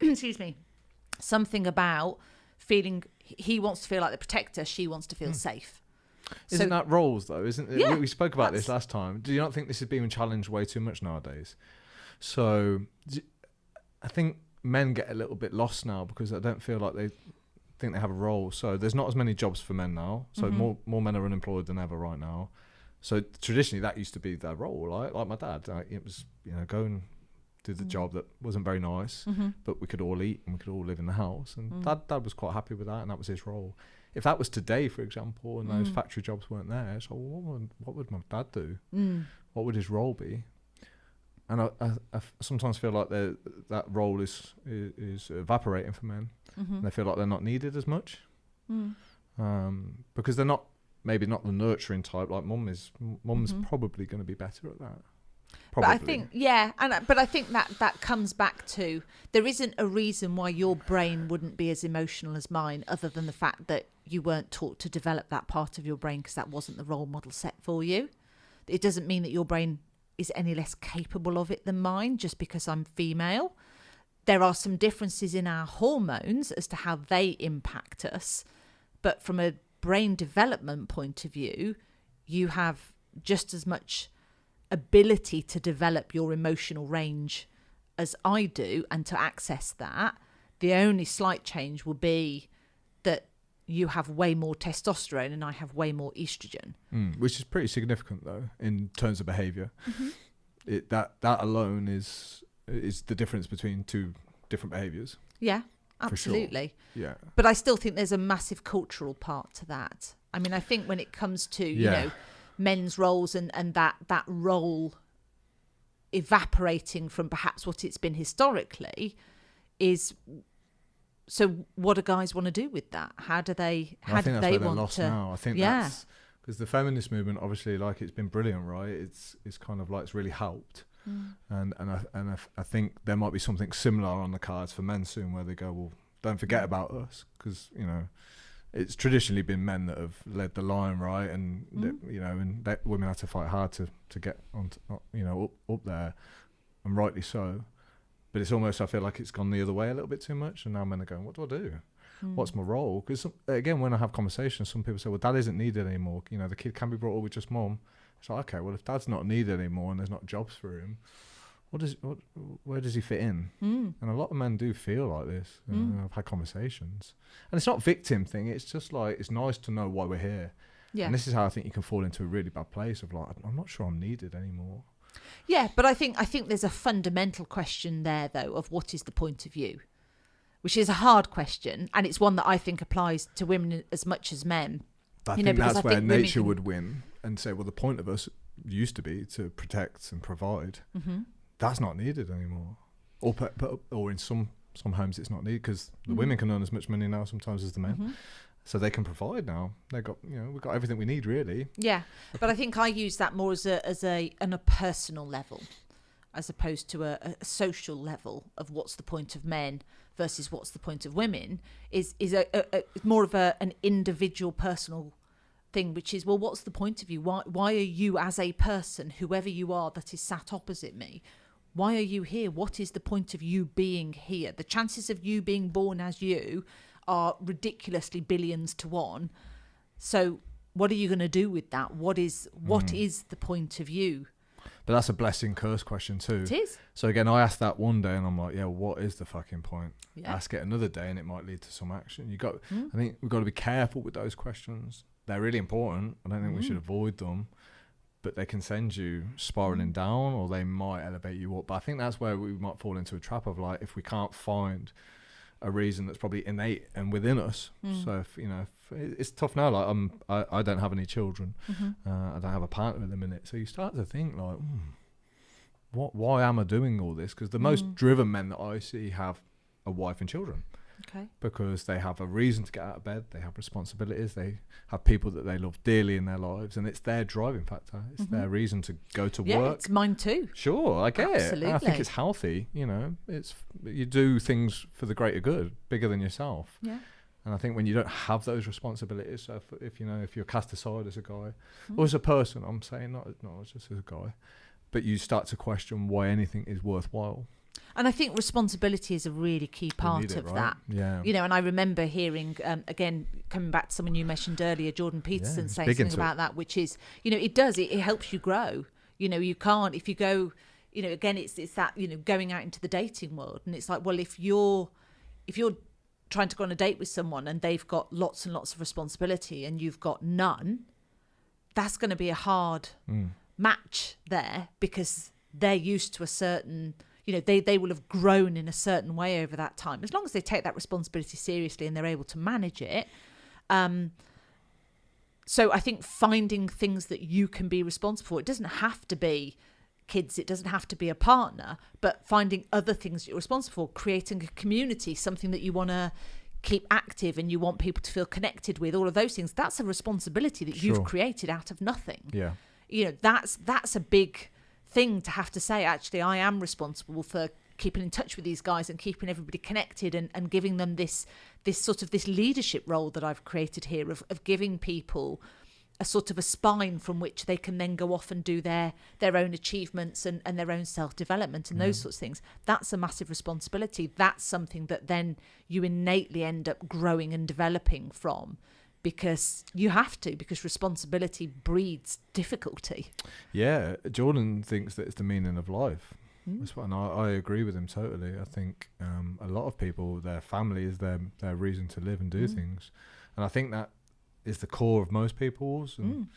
something about feeling, he wants to feel like the protector, she wants to feel safe. Isn't that roles though? Isn't it? Yeah, we spoke about this last time. Do you not think this is being challenged way too much nowadays? So I think men get a little bit lost now because I don't feel like they think they have a role. So there's not as many jobs for men now. So more men are unemployed than ever right now. So traditionally that used to be their role, right? Like my dad, it was, go and do the job that wasn't very nice, but we could all eat and we could all live in the house. And dad was quite happy with that, and that was his role. If that was today, for example, and those factory jobs weren't there, so what would my dad do? What would his role be? And I sometimes feel like that role is evaporating for men. And they feel like they're not needed as much, because they're maybe not the nurturing type like mum is. Mum's probably going to be better at that. Probably. But I think, but I think that comes back to, there isn't a reason why your brain wouldn't be as emotional as mine, other than the fact that you weren't taught to develop that part of your brain because that wasn't the role model set for you. It doesn't mean that your brain is any less capable of it than mine just because I'm female. There are some differences in our hormones as to how they impact us, but from a brain development point of view, you have just as much ability to develop your emotional range as I do, and to access that. The only slight change will be that you have way more testosterone and I have way more estrogen, which is pretty significant though in terms of behavior. That alone is the difference between 2 different behaviors. Yeah, absolutely. Sure. Yeah, but I still think there's a massive cultural part to that. I mean, I think when it comes to you know, men's roles and that role evaporating from perhaps what it's been historically, is, so what do guys want to do with that? How do they want to? Now. I think that's because the feminist movement, obviously, like, it's been brilliant, right? It's kind of like it's really helped, and I think there might be something similar on the cards for men soon, where they go, well, don't forget about us, because it's traditionally been men that have led the line, right? And and women have to fight hard to get on, up there, and rightly so. But it's almost, I feel like it's gone the other way a little bit too much, and now men are going, what do I do? What's my role? Because again, when I have conversations, some people say, well, dad isn't needed anymore. The kid can be brought up with just mum. It's like, okay, well, if dad's not needed anymore and there's not jobs for him, where does he fit in? And a lot of men do feel like this. I've had conversations, and it's not a victim thing. It's just like, it's nice to know why we're here. Yeah. And this is how I think you can fall into a really bad place of like, I'm not sure I'm needed anymore. Yeah, but I think there's a fundamental question there though of what is the point of view, which is a hard question, and it's one that I think applies to women as much as men. But I think that's where nature would win and say, well, the point of us used to be to protect and provide. That's not needed anymore, or in some homes it's not needed, because the women can earn as much money now sometimes as the men, so they can provide now. They got we've got everything we need, really. Yeah, but I think I use that more as on a personal level, as opposed to a social level of what's the point of men versus what's the point of women. Is more of an individual personal thing, which is, well, what's the point of you? Why are you, as a person, whoever you are that is sat opposite me, why are you here? What is the point of you being here? The chances of you being born as you are ridiculously billions to one. So what are you going to do with that? What is the point of you? But that's a blessing curse question too. It is. So again, I asked that one day and I'm like, yeah, what is the fucking point? Yeah. Ask it another day and it might lead to some action. I think we've got to be careful with those questions. They're really important. I don't think we should avoid them, but they can send you spiraling down, or they might elevate you up. But I think that's where we might fall into a trap of, like, if we can't find a reason that's probably innate and within us. So if it's tough now. Like I don't have any children. I don't have a partner at the minute. So you start to think like, why am I doing all this? Because the most driven men that I see have a wife and children. Okay. Because they have a reason to get out of bed, they have responsibilities, they have people that they love dearly in their lives, and it's their driving factor. It's their reason to go to work. Yeah, it's mine too. Sure, I get Absolutely. it. And I think it's healthy, it's you do things for the greater good, bigger than yourself. Yeah. And I think when you don't have those responsibilities, so if you're cast aside as a guy or as a person, I'm saying not just as a guy, but you start to question why anything is worthwhile. And I think responsibility is a really key part of that. Yeah. And I remember hearing, again, coming back to someone you mentioned earlier, Jordan Peterson, saying something about that, which is, it helps you grow. You can't, if you go, again, it's that, going out into the dating world. And it's like, well, if you're trying to go on a date with someone and they've got lots and lots of responsibility and you've got none, that's going to be a hard match there, because they're used to a certain... they will have grown in a certain way over that time, as long as they take that responsibility seriously and they're able to manage it. So I think finding things that you can be responsible for, it doesn't have to be kids, it doesn't have to be a partner, but finding other things you're responsible for, creating a community, something that you want to keep active and you want people to feel connected with, all of those things, that's a responsibility that you've created out of nothing. Yeah. That's a big thing to have to say, actually, I am responsible for keeping in touch with these guys and keeping everybody connected and giving them this sort of this leadership role that I've created here of giving people a sort of a spine from which they can then go off and do their own achievements and their own self-development and those sorts of things. That's a massive responsibility. That's something that then you innately end up growing and developing from, because you have to, because responsibility breeds difficulty. Yeah, Jordan thinks that it's the meaning of life. That's what, and I agree with him totally. I think a lot of people, their family is their reason to live and do things, and I think that is the core of most people's. And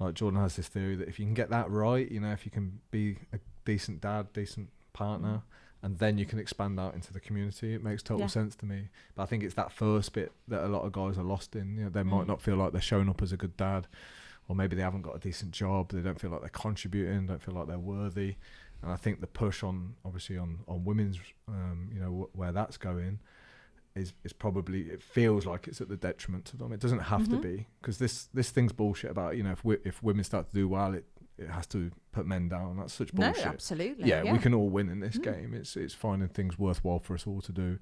like Jordan has this theory that if you can get that right, if you can be a decent dad, decent partner, and then you can expand out into the community, it makes total sense to me. But I think it's that first bit that a lot of guys are lost in. They might not feel like they're showing up as a good dad, or maybe they haven't got a decent job, they don't feel like they're contributing, don't feel like they're worthy. And I think the push on women's, where that's going, is probably, it feels like it's at the detriment to them. It doesn't have to be, because this thing's bullshit about, if women start to do well, it has to put men down. That's such bullshit. No, absolutely. Yeah, we can all win in this game. It's finding things worthwhile for us all to do.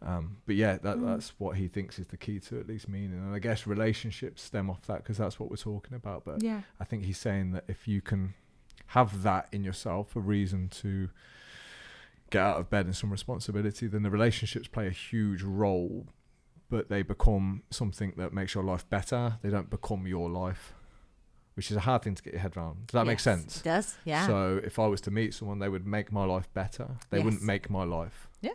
But yeah, that's what he thinks is the key to at least meaning. And I guess relationships stem off that, because that's what we're talking about. But I think he's saying that if you can have that in yourself, a reason to get out of bed and some responsibility, then the relationships play a huge role, but they become something that makes your life better. They don't become your life, which is a hard thing to get your head around. Does that make sense? It does, yeah. So if I was to meet someone, they would make my life better. They wouldn't make my life. Yeah.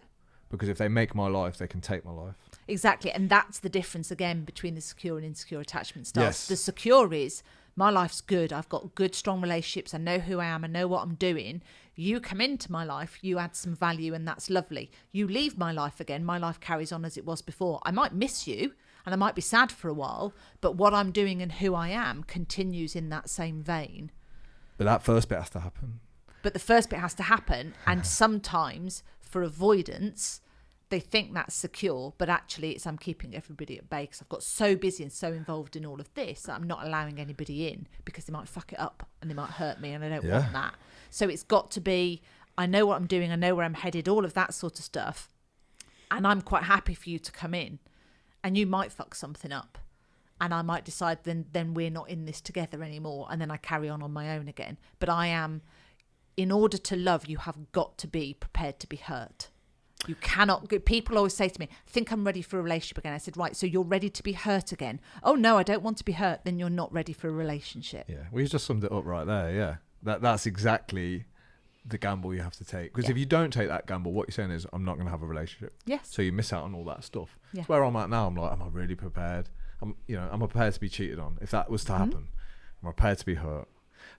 Because if they make my life, they can take my life. Exactly. And that's the difference, again, between the secure and insecure attachment styles. Yes. The secure is, my life's good, I've got good, strong relationships, I know who I am, I know what I'm doing. You come into my life, you add some value, and that's lovely. You leave my life again, my life carries on as it was before. I might miss you, and I might be sad for a while, but what I'm doing and who I am continues in that same vein. But that first bit has to happen. And sometimes, for avoidance, they think that's secure, but actually it's I'm keeping everybody at bay because I've got so busy and so involved in all of this that I'm not allowing anybody in, because they might fuck it up and they might hurt me, and I don't want that. So it's got to be, I know what I'm doing, I know where I'm headed, all of that sort of stuff, and I'm quite happy for you to come in, and you might fuck something up, and I might decide then we're not in this together anymore, and then I carry on my own again. But in order to love, you have got to be prepared to be hurt. You cannot. People always say to me, I think I'm ready for a relationship again. I said, right, so you're ready to be hurt again? Oh no, I don't want to be hurt. Then you're not ready for a relationship. Yeah, well, you just summed it up right there. Yeah, that's exactly the gamble you have to take. Because if you don't take that gamble, what you're saying is, I'm not going to have a relationship. Yes. So you miss out on all that stuff. Yeah. Where I'm at now, I'm like, am I really prepared? I'm prepared to be cheated on. If that was to happen, I'm prepared to be hurt.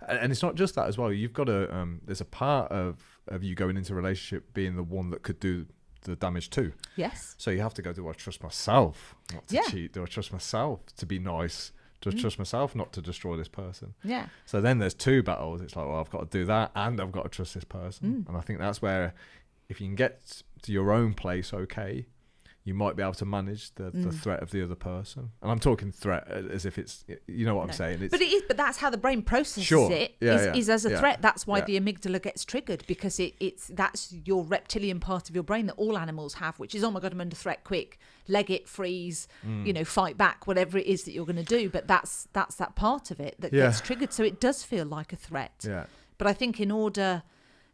And it's not just that as well. You've got to, there's a part of you going into a relationship being the one that could do the damage too. Yes. So you have to go, do I trust myself not to cheat? Do I trust myself to be nice? Do I trust myself not to destroy this person? Yeah. So then there's two battles. It's like, well, I've got to do that and I've got to trust this person. And I think that's where, if you can get to your own place, okay, you might be able to manage the threat of the other person. And I'm talking threat as if it's, you know what I'm saying. It's, but it is. But that's how the brain processes it. Yeah, is as a threat. That's why Yeah. the amygdala gets triggered, because that's your reptilian part of your brain that all animals have, which is, oh my God, I'm under threat, quick, leg it, freeze, fight back, whatever it is that you're going to do. But that's that part of it that gets triggered. So it does feel like a threat. Yeah. But I think in order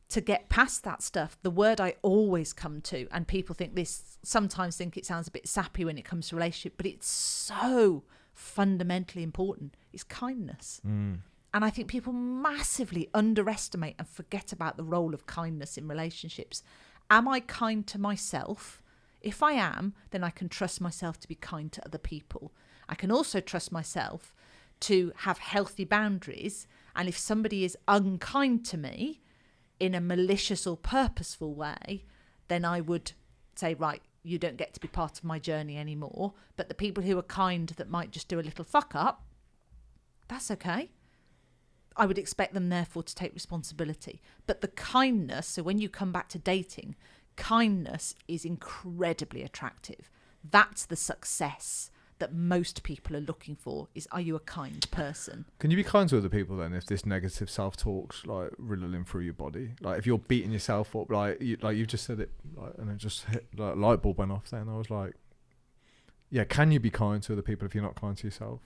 to get past that stuff, the word I always come to, and people sometimes think it sounds a bit sappy when it comes to relationship, but it's so fundamentally important, is kindness. And I think people massively underestimate and forget about the role of kindness in relationships. Am I kind to myself? If I am, then I can trust myself to be kind to other people. I can also trust myself to have healthy boundaries. And if somebody is unkind to me in a malicious or purposeful way, then I would say, right, you don't get to be part of my journey anymore. But the people who are kind that might just do a little fuck up, that's okay. I would expect them, therefore, to take responsibility. But the kindness, so when you come back to dating, kindness is incredibly attractive. That's the success that most people are looking for, is, are you a kind person? Can you be kind to other people then if this negative self-talk's like riddling through your body? Like if you're beating yourself up, like you just said it, like, and it just hit, like, light bulb went off then. I was like, yeah, can you be kind to other people if you're not kind to yourself?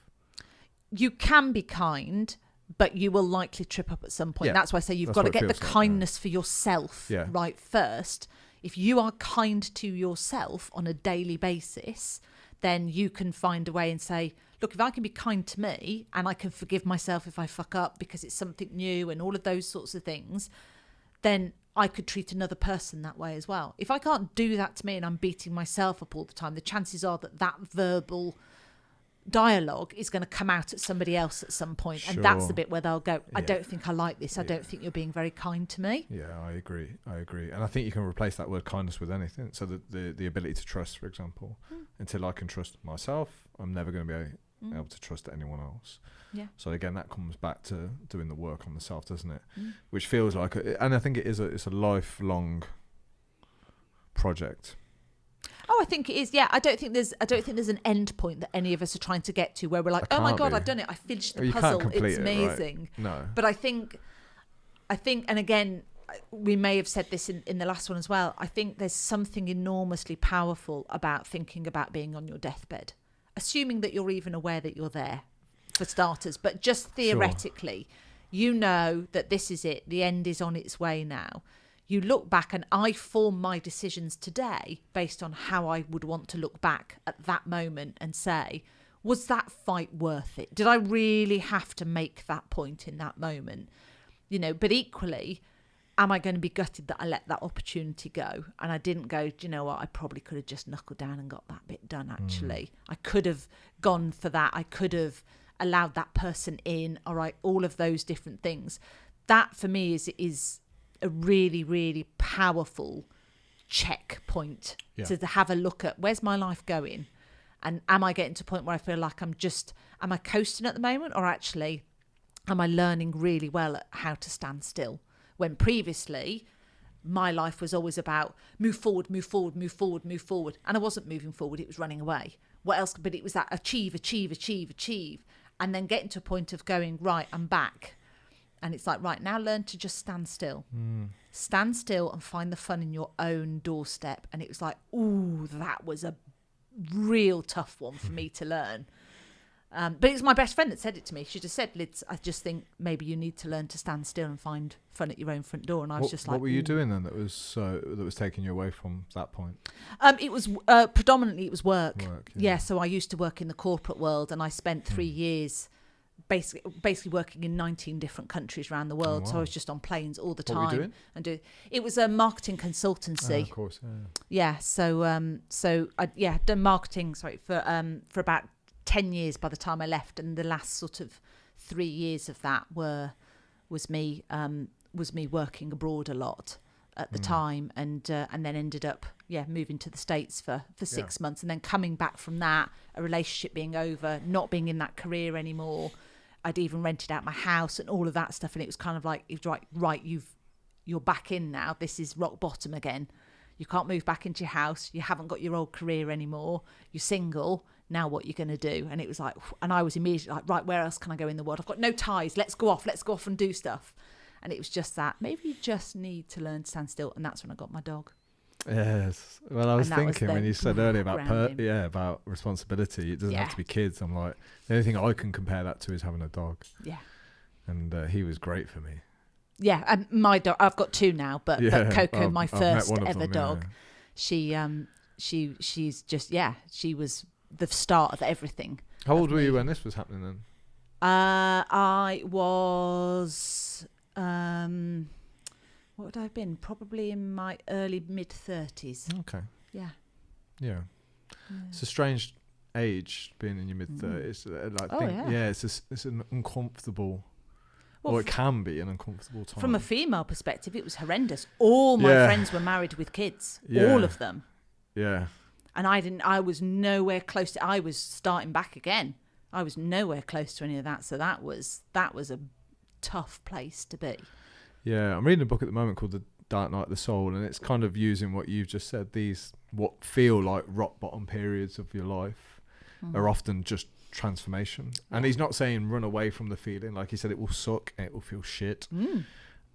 You can be kind, but you will likely trip up at some point. Yeah. That's why I say you've got to get the kindness for yourself right first. If you are kind to yourself on a daily basis, then you can find a way and say, look, if I can be kind to me and I can forgive myself if I fuck up because it's something new and all of those sorts of things, then I could treat another person that way as well. If I can't do that to me and I'm beating myself up all the time, the chances are that verbal dialogue is going to come out at somebody else at some point. And that's the bit where they'll go, I don't think I like this. I don't think you're being very kind to me. Yeah, I agree. And I think you can replace that word kindness with anything. So the ability to trust, for example, until I can trust myself, I'm never going to be able to trust anyone else. Yeah. So again, that comes back to doing the work on the self, doesn't it? Which feels like, and I think it's a lifelong project. Oh, I think it is. Yeah, I don't think there's an end point that any of us are trying to get to where we're like, oh my God, I've done it. I finished the puzzle. It's amazing. Right? No. But I think, and again, we may have said this in the last one as well. I think there's something enormously powerful about thinking about being on your deathbed, assuming that you're even aware that you're there, for starters. But just theoretically, you know that this is it. The end is on its way now. You look back, and I form my decisions today based on how I would want to look back at that moment and say, was that fight worth it? Did I really have to make that point in that moment? But equally, am I going to be gutted that I let that opportunity go? And I didn't go, do you know what? I probably could have just knuckled down and got that bit done, actually. I could have gone for that. I could have allowed that person in, all right, all of those different things. That, for me, is a really, really powerful checkpoint to have a look at, where's my life going? And am I getting to a point where I feel like am I coasting at the moment? Or actually, am I learning really well at how to stand still? When previously, my life was always about move forward, move forward, move forward, move forward. And I wasn't moving forward, it was running away. What else? But it was that achieve. And then getting to a point of going, right, I'm back. And it's like, right, now learn to just stand still. Stand still and find the fun in your own doorstep. And it was like, ooh, that was a real tough one for me to learn. But it's my best friend that said it to me. She just said, Liz, I just think maybe you need to learn to stand still and find fun at your own front door. And I was just like, what were you doing then that was taking you away from that point? It was predominantly it was work. Yeah. So I used to work in the corporate world, and I spent 3 years basically working in 19 different countries around the world. Oh, wow. So I was just on planes all the What were you time. doing? It was a marketing consultancy. Of course, Yeah. So I'd done marketing for about 10 years by the time I left, and the last sort of 3 years of that was me working abroad a lot at the time, and then ended up moving to the States for 6 months, and then coming back from that, a relationship being over, not being in that career anymore. I'd even rented out my house and all of that stuff, and it was kind of like, right, you're back in now. This is rock bottom again. You can't move back into your house. You haven't got your old career anymore. You're single. Now what you're going to do? And it was like, and I was immediately like, right, where else can I go in the world? I've got no ties. Let's go off and do stuff. And it was just that, maybe you just need to learn to stand still. And that's when I got my dog. Yes. Well, I was thinking when you said earlier about about responsibility, it doesn't have to be kids. I'm like, the only thing I can compare that to is having a dog. Yeah. And he was great for me. Yeah, and my dog, I've got 2 now, but Coco, my first ever dog, she's just, she was the start of everything. How old were you when this was happening then? I was, what would I have been? Probably in my early mid-30s. Okay. Yeah. It's a strange age being in your mid-30s. It's an uncomfortable... Well, it can be an uncomfortable time. From a female perspective, it was horrendous. All my friends were married with kids. All of them. Yeah. And I was nowhere close to, I was starting back again. I was nowhere close to any of that. So that was a tough place to be. Yeah. I'm reading a book at the moment called The Dark Night of the Soul, and it's kind of using what you've just said. These, what feel like rock bottom periods of your life are often just transformation. And he's not saying run away from the feeling. Like he said, it will suck and it will feel shit.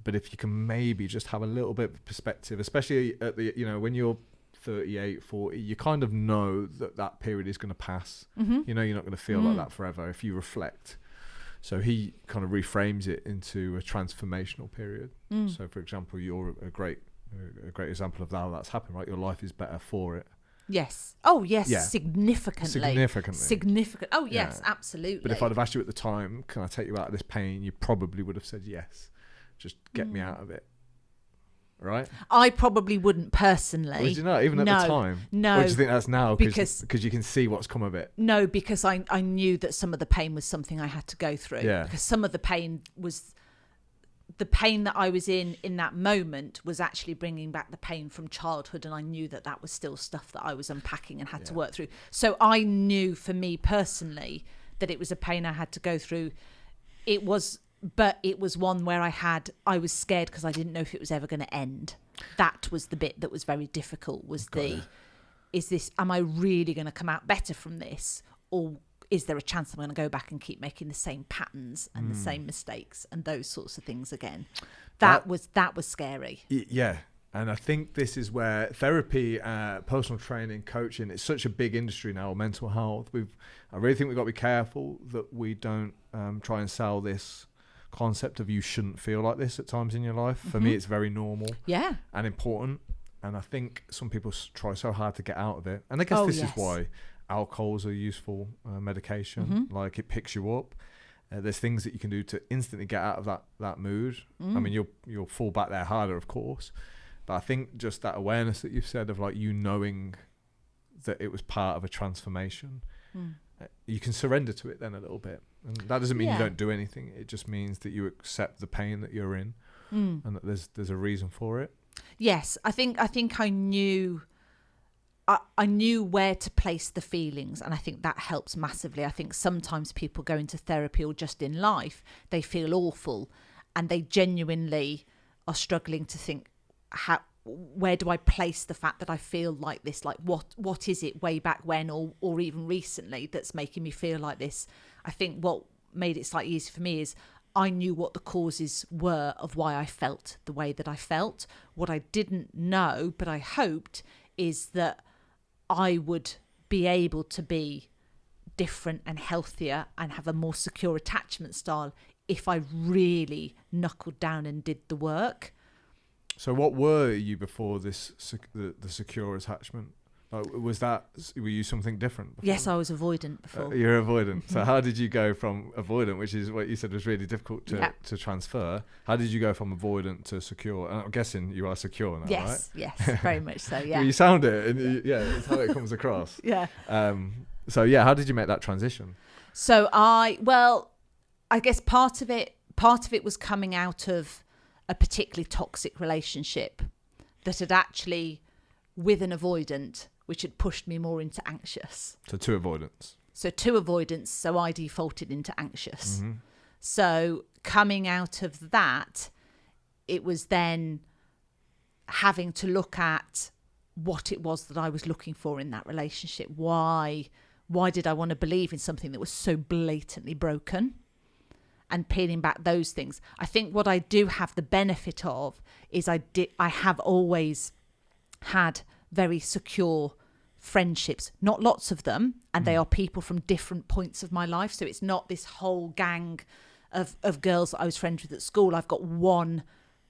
But if you can maybe just have a little bit of perspective, especially at the, when you're 38, 40, you kind of know that period is going to pass. You're not going to feel like that forever if you reflect. So he kind of reframes it into a transformational period. So for example, you're a great example of how that's happened, right? Your life is better for it. Yes. Oh, yes. Yeah. Significantly. Significant. Oh, yes, absolutely. But if I'd have asked you at the time, can I take you out of this pain? You probably would have said yes. Just get me out of it. Right? I probably wouldn't personally. Would you not? Even at the time? No. Or do you think that's now? Because you can see what's come of it? No, because I knew that some of the pain was something I had to go through. Yeah. Because some of the pain was... The pain that I was in that moment was actually bringing back the pain from childhood, and I knew that was still stuff that I was unpacking and had to work through. So I knew for me personally that it was a pain I had to go through. But it was one where I was scared because I didn't know if it was ever going to end. That was the bit that was very difficult, am I really going to come out better from this, or is there a chance I'm going to go back and keep making the same patterns and the same mistakes and those sorts of things again? That was scary. Yeah. And I think this is where therapy, personal training, coaching, it's such a big industry now, mental health. I really think we've got to be careful that we don't try and sell this concept of you shouldn't feel like this at times in your life. For me, it's very normal and important. And I think some people try so hard to get out of it. And I guess this is why alcohol's a useful medication. Like it picks you up. There's things that you can do to instantly get out of that mood. I mean, you'll fall back there harder, of course. But I think just that awareness that you've said of like you knowing that it was part of a transformation, you can surrender to it then a little bit. And that doesn't mean you don't do anything. It just means that you accept the pain that you're in and that there's a reason for it. Yes, I think I knew where to place the feelings, and I think that helps massively. I think sometimes people go into therapy or just in life, they feel awful and they genuinely are struggling to think, where do I place the fact that I feel like this? Like what is it way back when or even recently that's making me feel like this? I think what made it slightly easier for me is I knew what the causes were of why I felt the way that I felt. What I didn't know, but I hoped, is that I would be able to be different and healthier and have a more secure attachment style if I really knuckled down and did the work. So what were you before this the secure attachment? Were you something different before? Yes, I was avoidant before. You're avoidant. So how did you go from avoidant, which is what you said was really difficult to transfer? How did you go from avoidant to secure? And I'm guessing you are secure now, yes, right? Yes, very much so, yeah. You sound it, and it's how it comes across. Yeah. So how did you make that transition? So I guess part of it was coming out of a particularly toxic relationship that had actually, with an avoidant, which had pushed me more into anxious. So two avoidance. So I defaulted into anxious. Mm-hmm. So coming out of that, it was then having to look at what it was that I was looking for in that relationship. Why did I want to believe in something that was so blatantly broken? And peeling back those things. I think what I do have the benefit of is I have always had very secure friendships, not lots of them, and they are people from different points of my life. So it's not this whole gang of girls that I was friends with at school. I've got one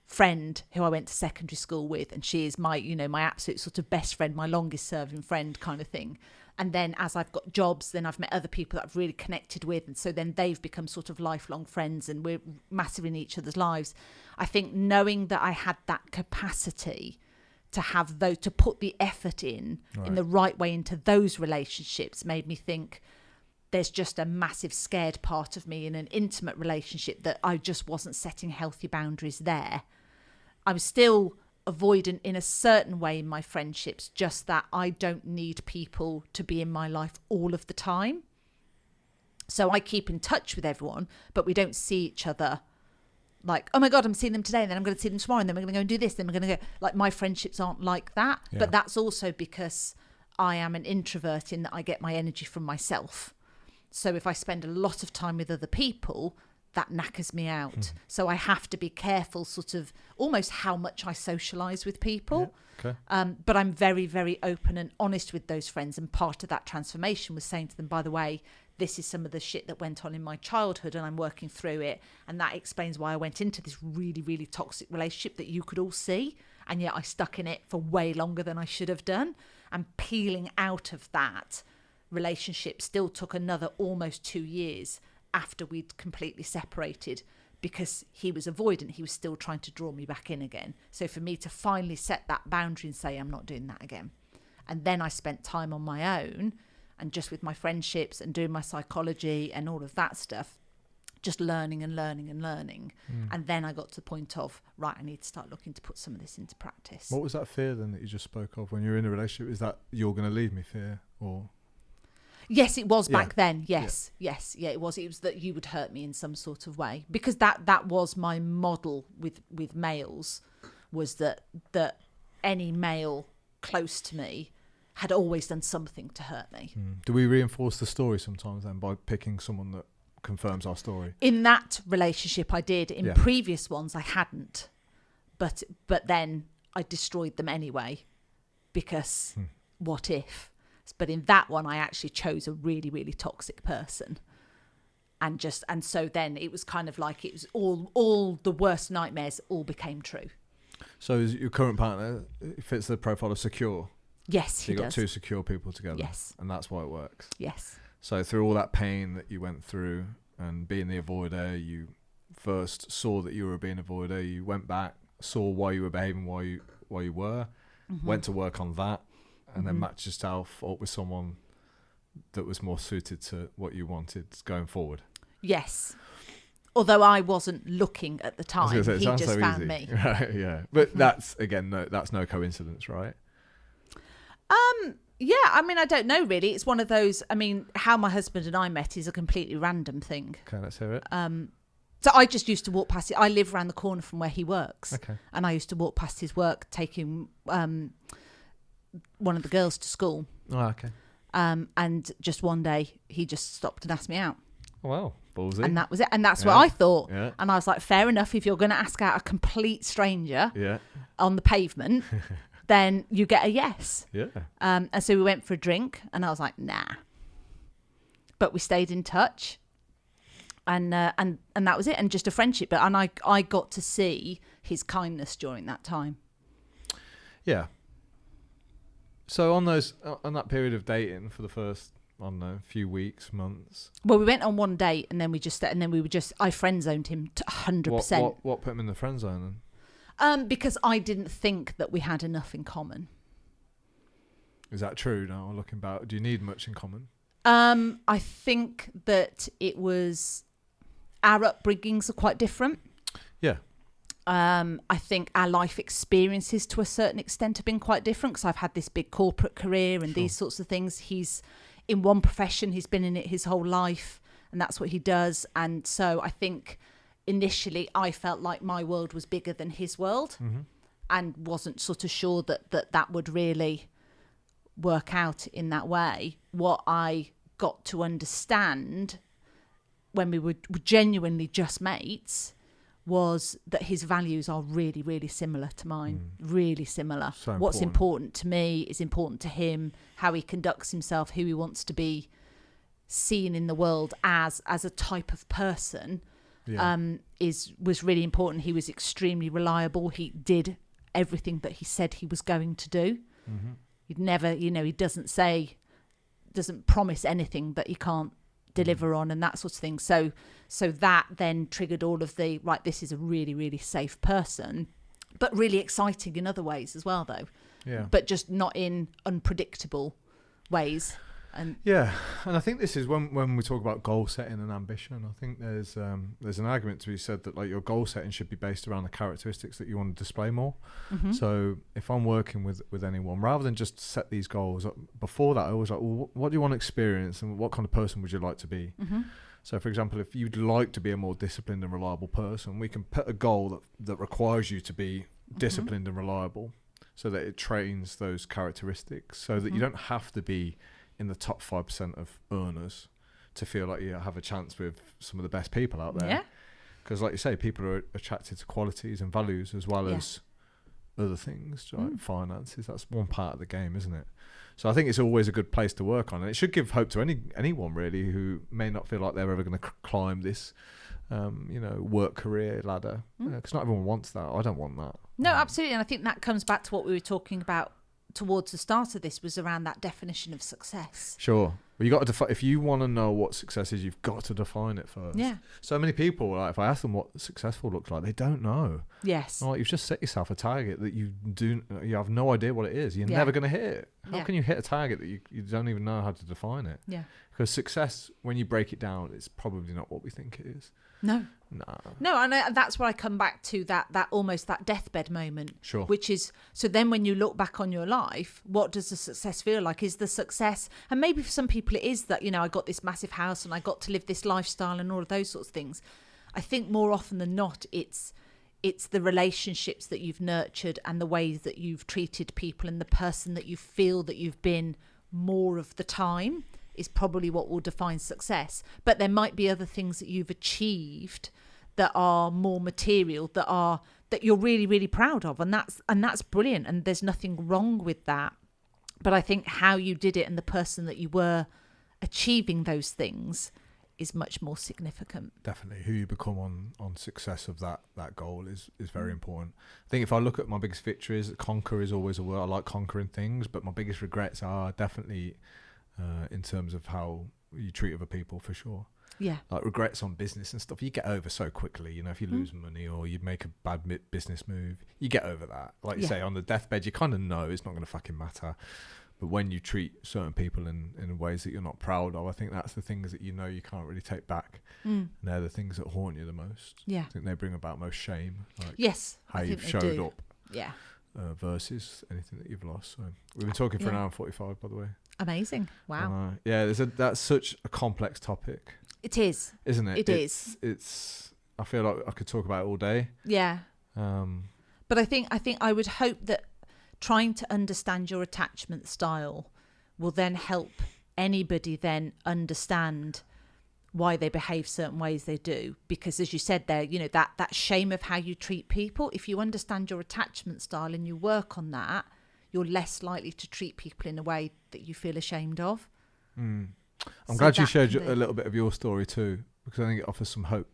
friend who I went to secondary school with, and she is my absolute sort of best friend, my longest serving friend kind of thing. And then as I've got jobs, then I've met other people that I've really connected with. And so then they've become sort of lifelong friends, and we're massive in each other's lives. I think knowing that I had that capacity to have those, to put the effort in the right way into those relationships, made me think there's just a massive scared part of me in an intimate relationship that I just wasn't setting healthy boundaries there. I was still avoidant in a certain way in my friendships, just that I don't need people to be in my life all of the time. So I keep in touch with everyone, but we don't see each other like, oh my God, I'm seeing them today, and then I'm going to see them tomorrow, and then we're going to go and do this, then we're going to go. Like, my friendships aren't like that. Yeah. But that's also because I am an introvert in that I get my energy from myself. So if I spend a lot of time with other people, that knackers me out. So I have to be careful, sort of almost how much I socialise with people. Yeah. Okay. But I'm very, very open and honest with those friends. And part of that transformation was saying to them, by the way, this is some of the shit that went on in my childhood, and I'm working through it. And that explains why I went into this really, really toxic relationship that you could all see. And yet I stuck in it for way longer than I should have done. And peeling out of that relationship still took another almost 2 years after we'd completely separated, because he was avoidant. He was still trying to draw me back in again. So for me to finally set that boundary and say, I'm not doing that again. And then I spent time on my own and just with my friendships and doing my psychology and all of that stuff, just learning and learning and learning. And then I got to the point of, right, I need to start looking to put some of this into practice. What was that fear then that you just spoke of when you're in a relationship? Is that you're going to leave me fear, or? Yes, it was back then. Yes, it was. It was that you would hurt me in some sort of way, because that was my model with males, was that any male close to me had always done something to hurt me. Do we reinforce the story sometimes then by picking someone that confirms our story? In that relationship I did. In previous ones I hadn't, but then I destroyed them anyway, because what if? But in that one, I actually chose a really, really toxic person. And so then it was kind of like it was all the worst nightmares all became true. So is your current partner fits the profile of secure? Yes, so you got two secure people together. Yes. And that's why it works. Yes. So through all that pain that you went through and being the avoider, you first saw that you were being avoider, you went back, saw why you were behaving, why you were, went to work on that, and then match yourself up with someone that was more suited to what you wanted going forward. Yes. Although I wasn't looking at the time, he just found me. Right, yeah. But that's no coincidence, right? Yeah, I mean, I don't know really. It's one of those, I mean, how my husband and I met is a completely random thing. Okay, let's hear it. So I just used to walk past it. I live around the corner from where he works. Okay. And I used to walk past his work, taking one of the girls to school. Oh, okay. And just one day he just stopped and asked me out. Oh, wow. Ballsy. And that was it. And that's what I thought. Yeah. And I was like, fair enough, if you're going to ask out a complete stranger on the pavement, then you get a yes. Yeah. And so we went for a drink, and I was like, nah. but we stayed in touch, and that was it, and just a friendship. But I got to see his kindness during that time. Yeah. So on that period of dating for the first, I don't know, few weeks, months. Well, we went on one date, and then I friend zoned him to 100%. What put him in the friend zone then? Because I didn't think that we had enough in common. Is that true now, looking back? Do you need much in common? I think that it was, our upbringings are quite different. Yeah. I think our life experiences to a certain extent have been quite different, because I've had this big corporate career and these sorts of things. He's in one profession, he's been in it his whole life, and that's what he does. And so I think initially I felt like my world was bigger than his world, and wasn't sort of sure that would really work out in that way. What I got to understand when we were genuinely just mates was that his values are really, really similar to mine. Really similar. So What's important to me is important to him. How he conducts himself, who he wants to be seen in the world as a type of person, was really important. He was extremely reliable. He did everything that he said he was going to do. He'd never, he doesn't promise anything that he can't deliver on, and that sort of thing. So that then triggered all of the, right, this is a really, really safe person, but really exciting in other ways as well, though. Yeah. But just not in unpredictable ways. And I think this is when we talk about goal setting and ambition, I think there's an argument to be said that like your goal setting should be based around the characteristics that you want to display more. So if I'm working with anyone, rather than just set these goals, before that I always like, well, what do you want to experience and what kind of person would you like to be? So for example, if you'd like to be a more disciplined and reliable person, we can put a goal that requires you to be disciplined and reliable, so that it trains those characteristics, so that you don't have to be in the top 5% of earners to feel like you have a chance with some of the best people out there. Because like you say, people are attracted to qualities and values as well as other things, like finances. That's one part of the game, isn't it? So I think it's always a good place to work on, and it should give hope to anyone really who may not feel like they're ever going to climb this work career ladder, because not everyone wants that. I don't want that. No, absolutely. And I think that comes back to what we were talking about towards the start of this, was around that definition of success. Sure. Well, you got to if you want to know what success is, you've got to define it first. Yeah. So many people, like, if I ask them what successful looks like, they don't know. Yes. Like, you've just set yourself a target that you have no idea what it is. You're never going to hit it. How can you hit a target that you don't even know how to define it? Yeah. Because success, when you break it down, it's probably not what we think it is. No. No, and that's where I come back to that almost that deathbed moment. Sure. Which is, so then when you look back on your life, what does the success feel like? Is the success, and maybe for some people it is that, I got this massive house and I got to live this lifestyle and all of those sorts of things. I think more often than not, it's the relationships that you've nurtured and the ways that you've treated people and the person that you feel that you've been more of the time is probably what will define success. But there might be other things that you've achieved that are more material, that you're really, really proud of, and that's brilliant, and there's nothing wrong with that. But I think how you did it and the person that you were achieving those things is much more significant. Definitely. Who you become on success of that goal is very important. I think if I look at my biggest victories, conquer is always a word. I like conquering things, but my biggest regrets are definitely in terms of how you treat other people, for sure. Yeah. Like regrets on business and stuff, you get over so quickly. If you lose money or you make a bad business move, you get over that. Like you say, on the deathbed, you kind of know it's not going to fucking matter. But when you treat certain people in ways that you're not proud of, I think that's the things that you can't really take back. And they're the things that haunt you the most. Yeah. I think they bring about most shame. Like yes. how you've showed up. Yeah. Versus anything that you've lost. So we've been talking for an hour and 45, by the way. Amazing. Wow. That's such a complex topic. It is. Isn't it? It is. It's. I feel like I could talk about it all day. Yeah. But I think I would hope that trying to understand your attachment style will then help anybody then understand why they behave certain ways they do. Because as you said there, that shame of how you treat people, if you understand your attachment style and you work on that, you're less likely to treat people in a way that you feel ashamed of. I'm glad you shared a little bit of your story too, because I think it offers some hope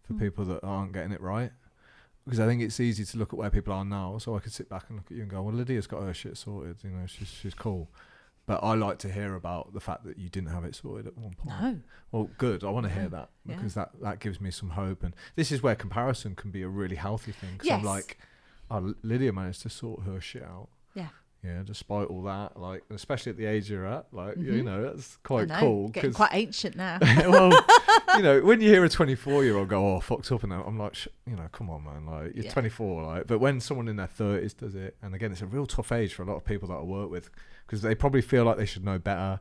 for people that aren't getting it right. Because I think it's easy to look at where people are now, so I could sit back and look at you and go, well, Lydia's got her shit sorted, you know, she's cool. But I like to hear about the fact that you didn't have it sorted at one point. No. Well, good. I want to hear that, because that gives me some hope. And this is where comparison can be a really healthy thing. Because I'm like, oh, Lydia managed to sort her shit out. Yeah. Yeah, despite all that, like, especially at the age you're at, like, you know, that's quite cool. Getting quite ancient now. Well, you know, when you hear a 24-year-old go, oh, fucked up, and I'm like, you know, come on, man, like, you're 24, like, but when someone in their 30s does it, and again, it's a real tough age for a lot of people that I work with, because they probably feel like they should know better,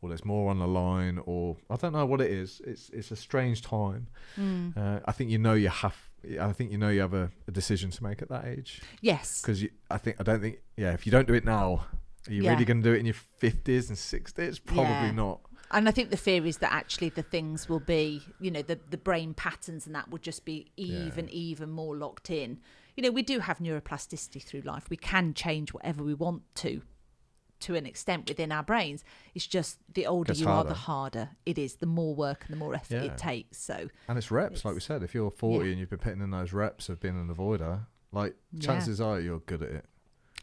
or there's more on the line, or I don't know what it is. It's a strange time. I think you have a decision to make at that age. Yes. Because if you don't do it now, are you really going to do it in your 50s and 60s? Probably not. And I think the fear is that actually the things will be, you know, the brain patterns and that will just be even more locked in. You know, we do have neuroplasticity through life. We can change whatever we want to an extent within our brains. It's just the older you are, the harder it is, the more work and the more effort it takes. So, and it's reps, like we said. If you're 40 and you've been putting in those reps of being an avoider, like, chances are you're good at it.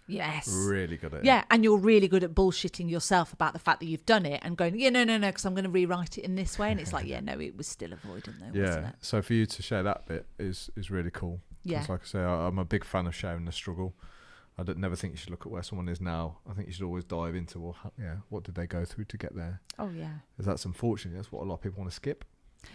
Yes. Really good at it. Yeah, and you're really good at bullshitting yourself about the fact that you've done it and going, no, because I'm going to rewrite it in this way. And it's like, it was still avoidant though, wasn't it? So for you to share that bit is really cool. Because like I say, I'm a big fan of sharing the struggle. I never think you should look at where someone is now. I think you should always dive into, what did they go through to get there? Oh, yeah. Because that's unfortunate. That's what a lot of people want to skip.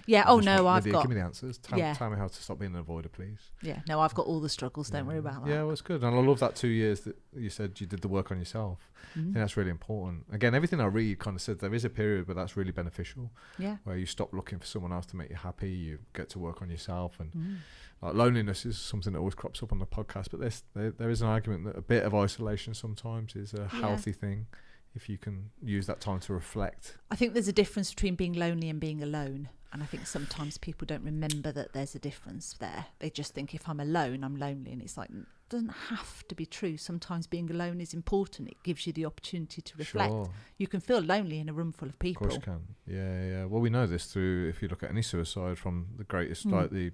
Yeah. Give me the answers. Tell me how to stop being an avoider, please. Yeah. No, I've got all the struggles. Don't worry about that. Yeah, well, it's good. And I love that 2 years that you said you did the work on yourself. I think that's really important. Again, everything I read kind of said there is a period where that's really beneficial. Yeah. Where you stop looking for someone else to make you happy. You get to work on yourself. And loneliness is something that always crops up on the podcast. But there is an argument that a bit of isolation sometimes is a healthy thing, if you can use that time to reflect. I think there's a difference between being lonely and being alone. And I think sometimes people don't remember that there's a difference there. They just think if I'm alone, I'm lonely. And it's like, it doesn't have to be true. Sometimes being alone is important. It gives you the opportunity to reflect. Sure. You can feel lonely in a room full of people. Of course you can. Yeah. Well, we know this through, if you look at any suicide from the greatest, like there's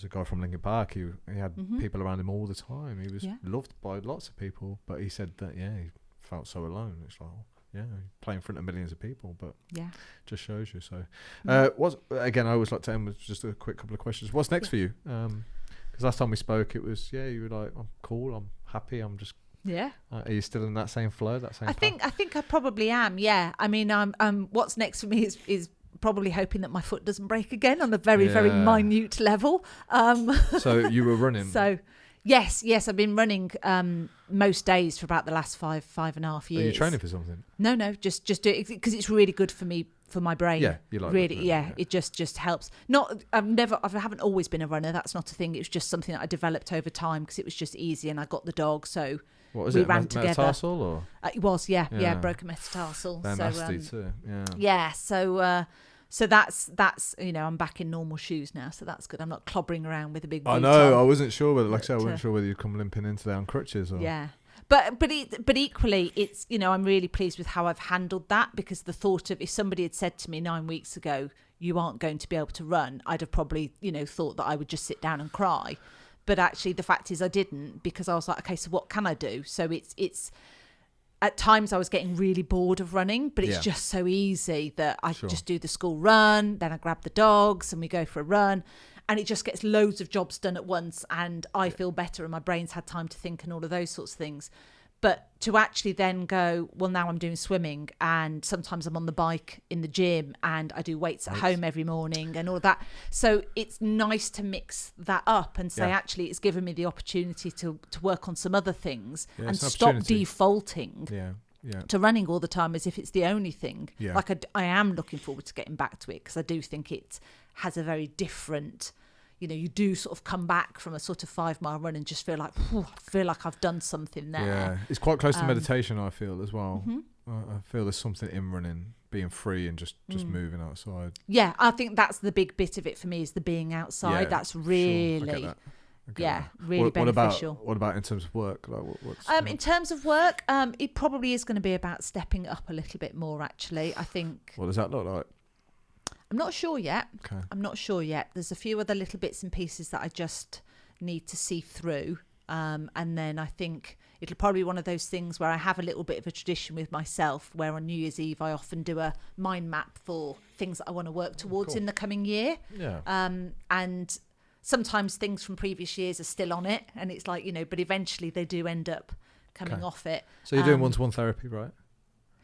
a guy from Linkin Park who he had people around him all the time. He was loved by lots of people, but he said that, he felt so alone. It's like, play in front of millions of people, but just shows you. So again, I always like to end with just a quick couple of questions. What's next for you? Because last time we spoke, it was you were like, I'm cool, I'm happy, I'm just are you still in that same flow, that same I think I probably am. I mean, what's next for me is probably hoping that my foot doesn't break again on a very very minute level. So you were running. Yes, I've been running most days for about the last 5.5 years. Are you training for something? No, just do it because it's really good for me, for my brain. Yeah, you like really. It just helps. I haven't always been a runner. That's not a thing. It was just something that I developed over time because it was just easy, and I got the dog, so what was we it? ran together. Metatarsal or? It was, broke a metatarsal. They're nasty too. So that's I'm back in normal shoes now, so that's good. I'm not clobbering around with a big boot I know. I wasn't sure whether, I wasn't sure whether you'd come limping in today on crutches or. Yeah, but equally, it's I'm really pleased with how I've handled that, because the thought of if somebody had said to me 9 weeks ago you aren't going to be able to run, I'd have probably thought that I would just sit down and cry. But actually, the fact is I didn't, because I was like, okay, so what can I do? So it's. At times I was getting really bored of running, but it's just so easy that I just do the school run, then I grab the dogs and we go for a run, and it just gets loads of jobs done at once, and I feel better and my brain's had time to think and all of those sorts of things. But to actually then go, well, now I'm doing swimming, and sometimes I'm on the bike in the gym, and I do weights at home every morning and all of that. So it's nice to mix that up and say, actually, it's given me the opportunity to work on some other things and stop defaulting to running all the time as if it's the only thing. Yeah. Like I am looking forward to getting back to it, because I do think it has a very different... you do sort of come back from a sort of 5 mile run and just feel like, I feel like I've done something there. Yeah, it's quite close to meditation, I feel, as well. I feel there's something in running, being free and just moving outside. Yeah, I think that's the big bit of it for me, is the being outside. That's really, really beneficial. What about in terms of work? Like what's in terms of work, it probably is going to be about stepping up a little bit more, actually. I think. What does that look like? I'm not sure yet. Okay. I'm not sure yet. There's a few other little bits and pieces that I just need to see through. And then I think it'll probably be one of those things where I have a little bit of a tradition with myself where on New Year's Eve I often do a mind map for things that I want to work towards in the coming year. Yeah. And sometimes things from previous years are still on it. And it's like, but eventually they do end up coming off it. So you're doing one-to-one therapy, right?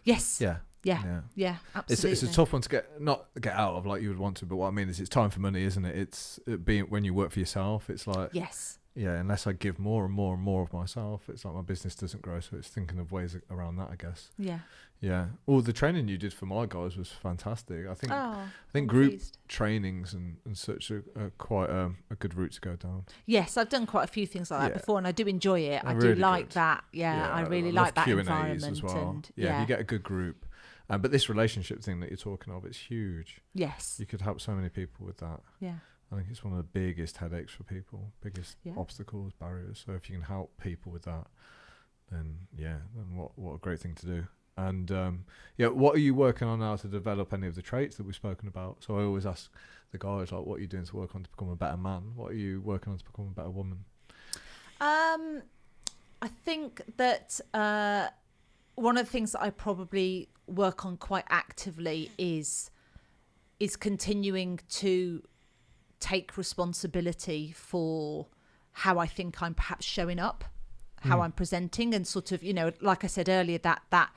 Yes. Yeah. Yeah, absolutely. It's a tough one to not get out of like you would want to, but what I mean is it's time for money, isn't it? It's being when you work for yourself, it's like yes. Yeah, unless I give more and more and more of myself, it's like my business doesn't grow. So it's thinking of ways around that, I guess. Yeah. Yeah. All the training you did for my guys was fantastic. I think group trainings and such are quite a good route to go down. Yes, I've done quite a few things like that before, and I do enjoy it. I do like that. Yeah, I really like that Q&As environment as well. And if you get a good group. But this relationship thing that you're talking of, it's huge. Yes. You could help so many people with that. Yeah. I think it's one of the biggest headaches for people, biggest obstacles, barriers. So if you can help people with that, then what a great thing to do. And what are you working on now to develop any of the traits that we've spoken about? So I always ask the guys, like, what are you doing to work on to become a better man? What are you working on to become a better woman? I think that one of the things that I probably work on quite actively is continuing to take responsibility for how I think I'm perhaps showing up, how I'm presenting, and sort of, like I said earlier, that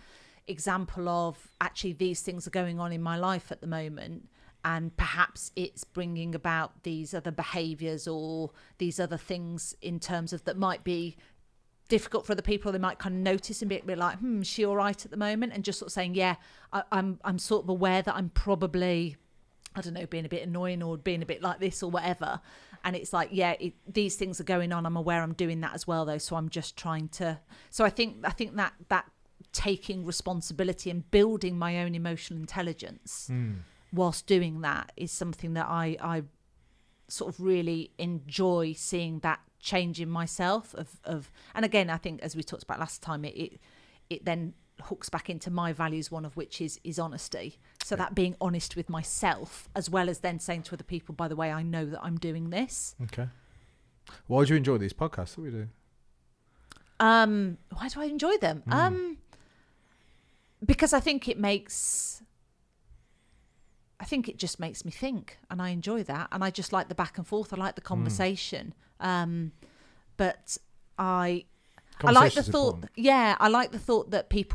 example of actually these things are going on in my life at the moment, and perhaps it's bringing about these other behaviours or these other things in terms of that might be difficult for other people. They might kind of notice and be like, is she all right at the moment? And just sort of saying, I'm sort of aware that I'm probably, I don't know, being a bit annoying or being a bit like this or whatever. And it's like, these things are going on. I'm aware I'm doing that as well, though. So I'm just trying to. So I think that taking responsibility and building my own emotional intelligence whilst doing that is something that I sort of really enjoy seeing that change in myself. And again, I think as we talked about last time, it then hooks back into my values, one of which is honesty. So that being honest with myself, as well as then saying to other people, by the way, I know that I'm doing this. Okay. Why do you enjoy these podcasts that we do? Why do I enjoy them? Because I think it just makes me think, and I enjoy that, and I just like the back and forth. I like the conversation. But I like the thought. I like the thought that people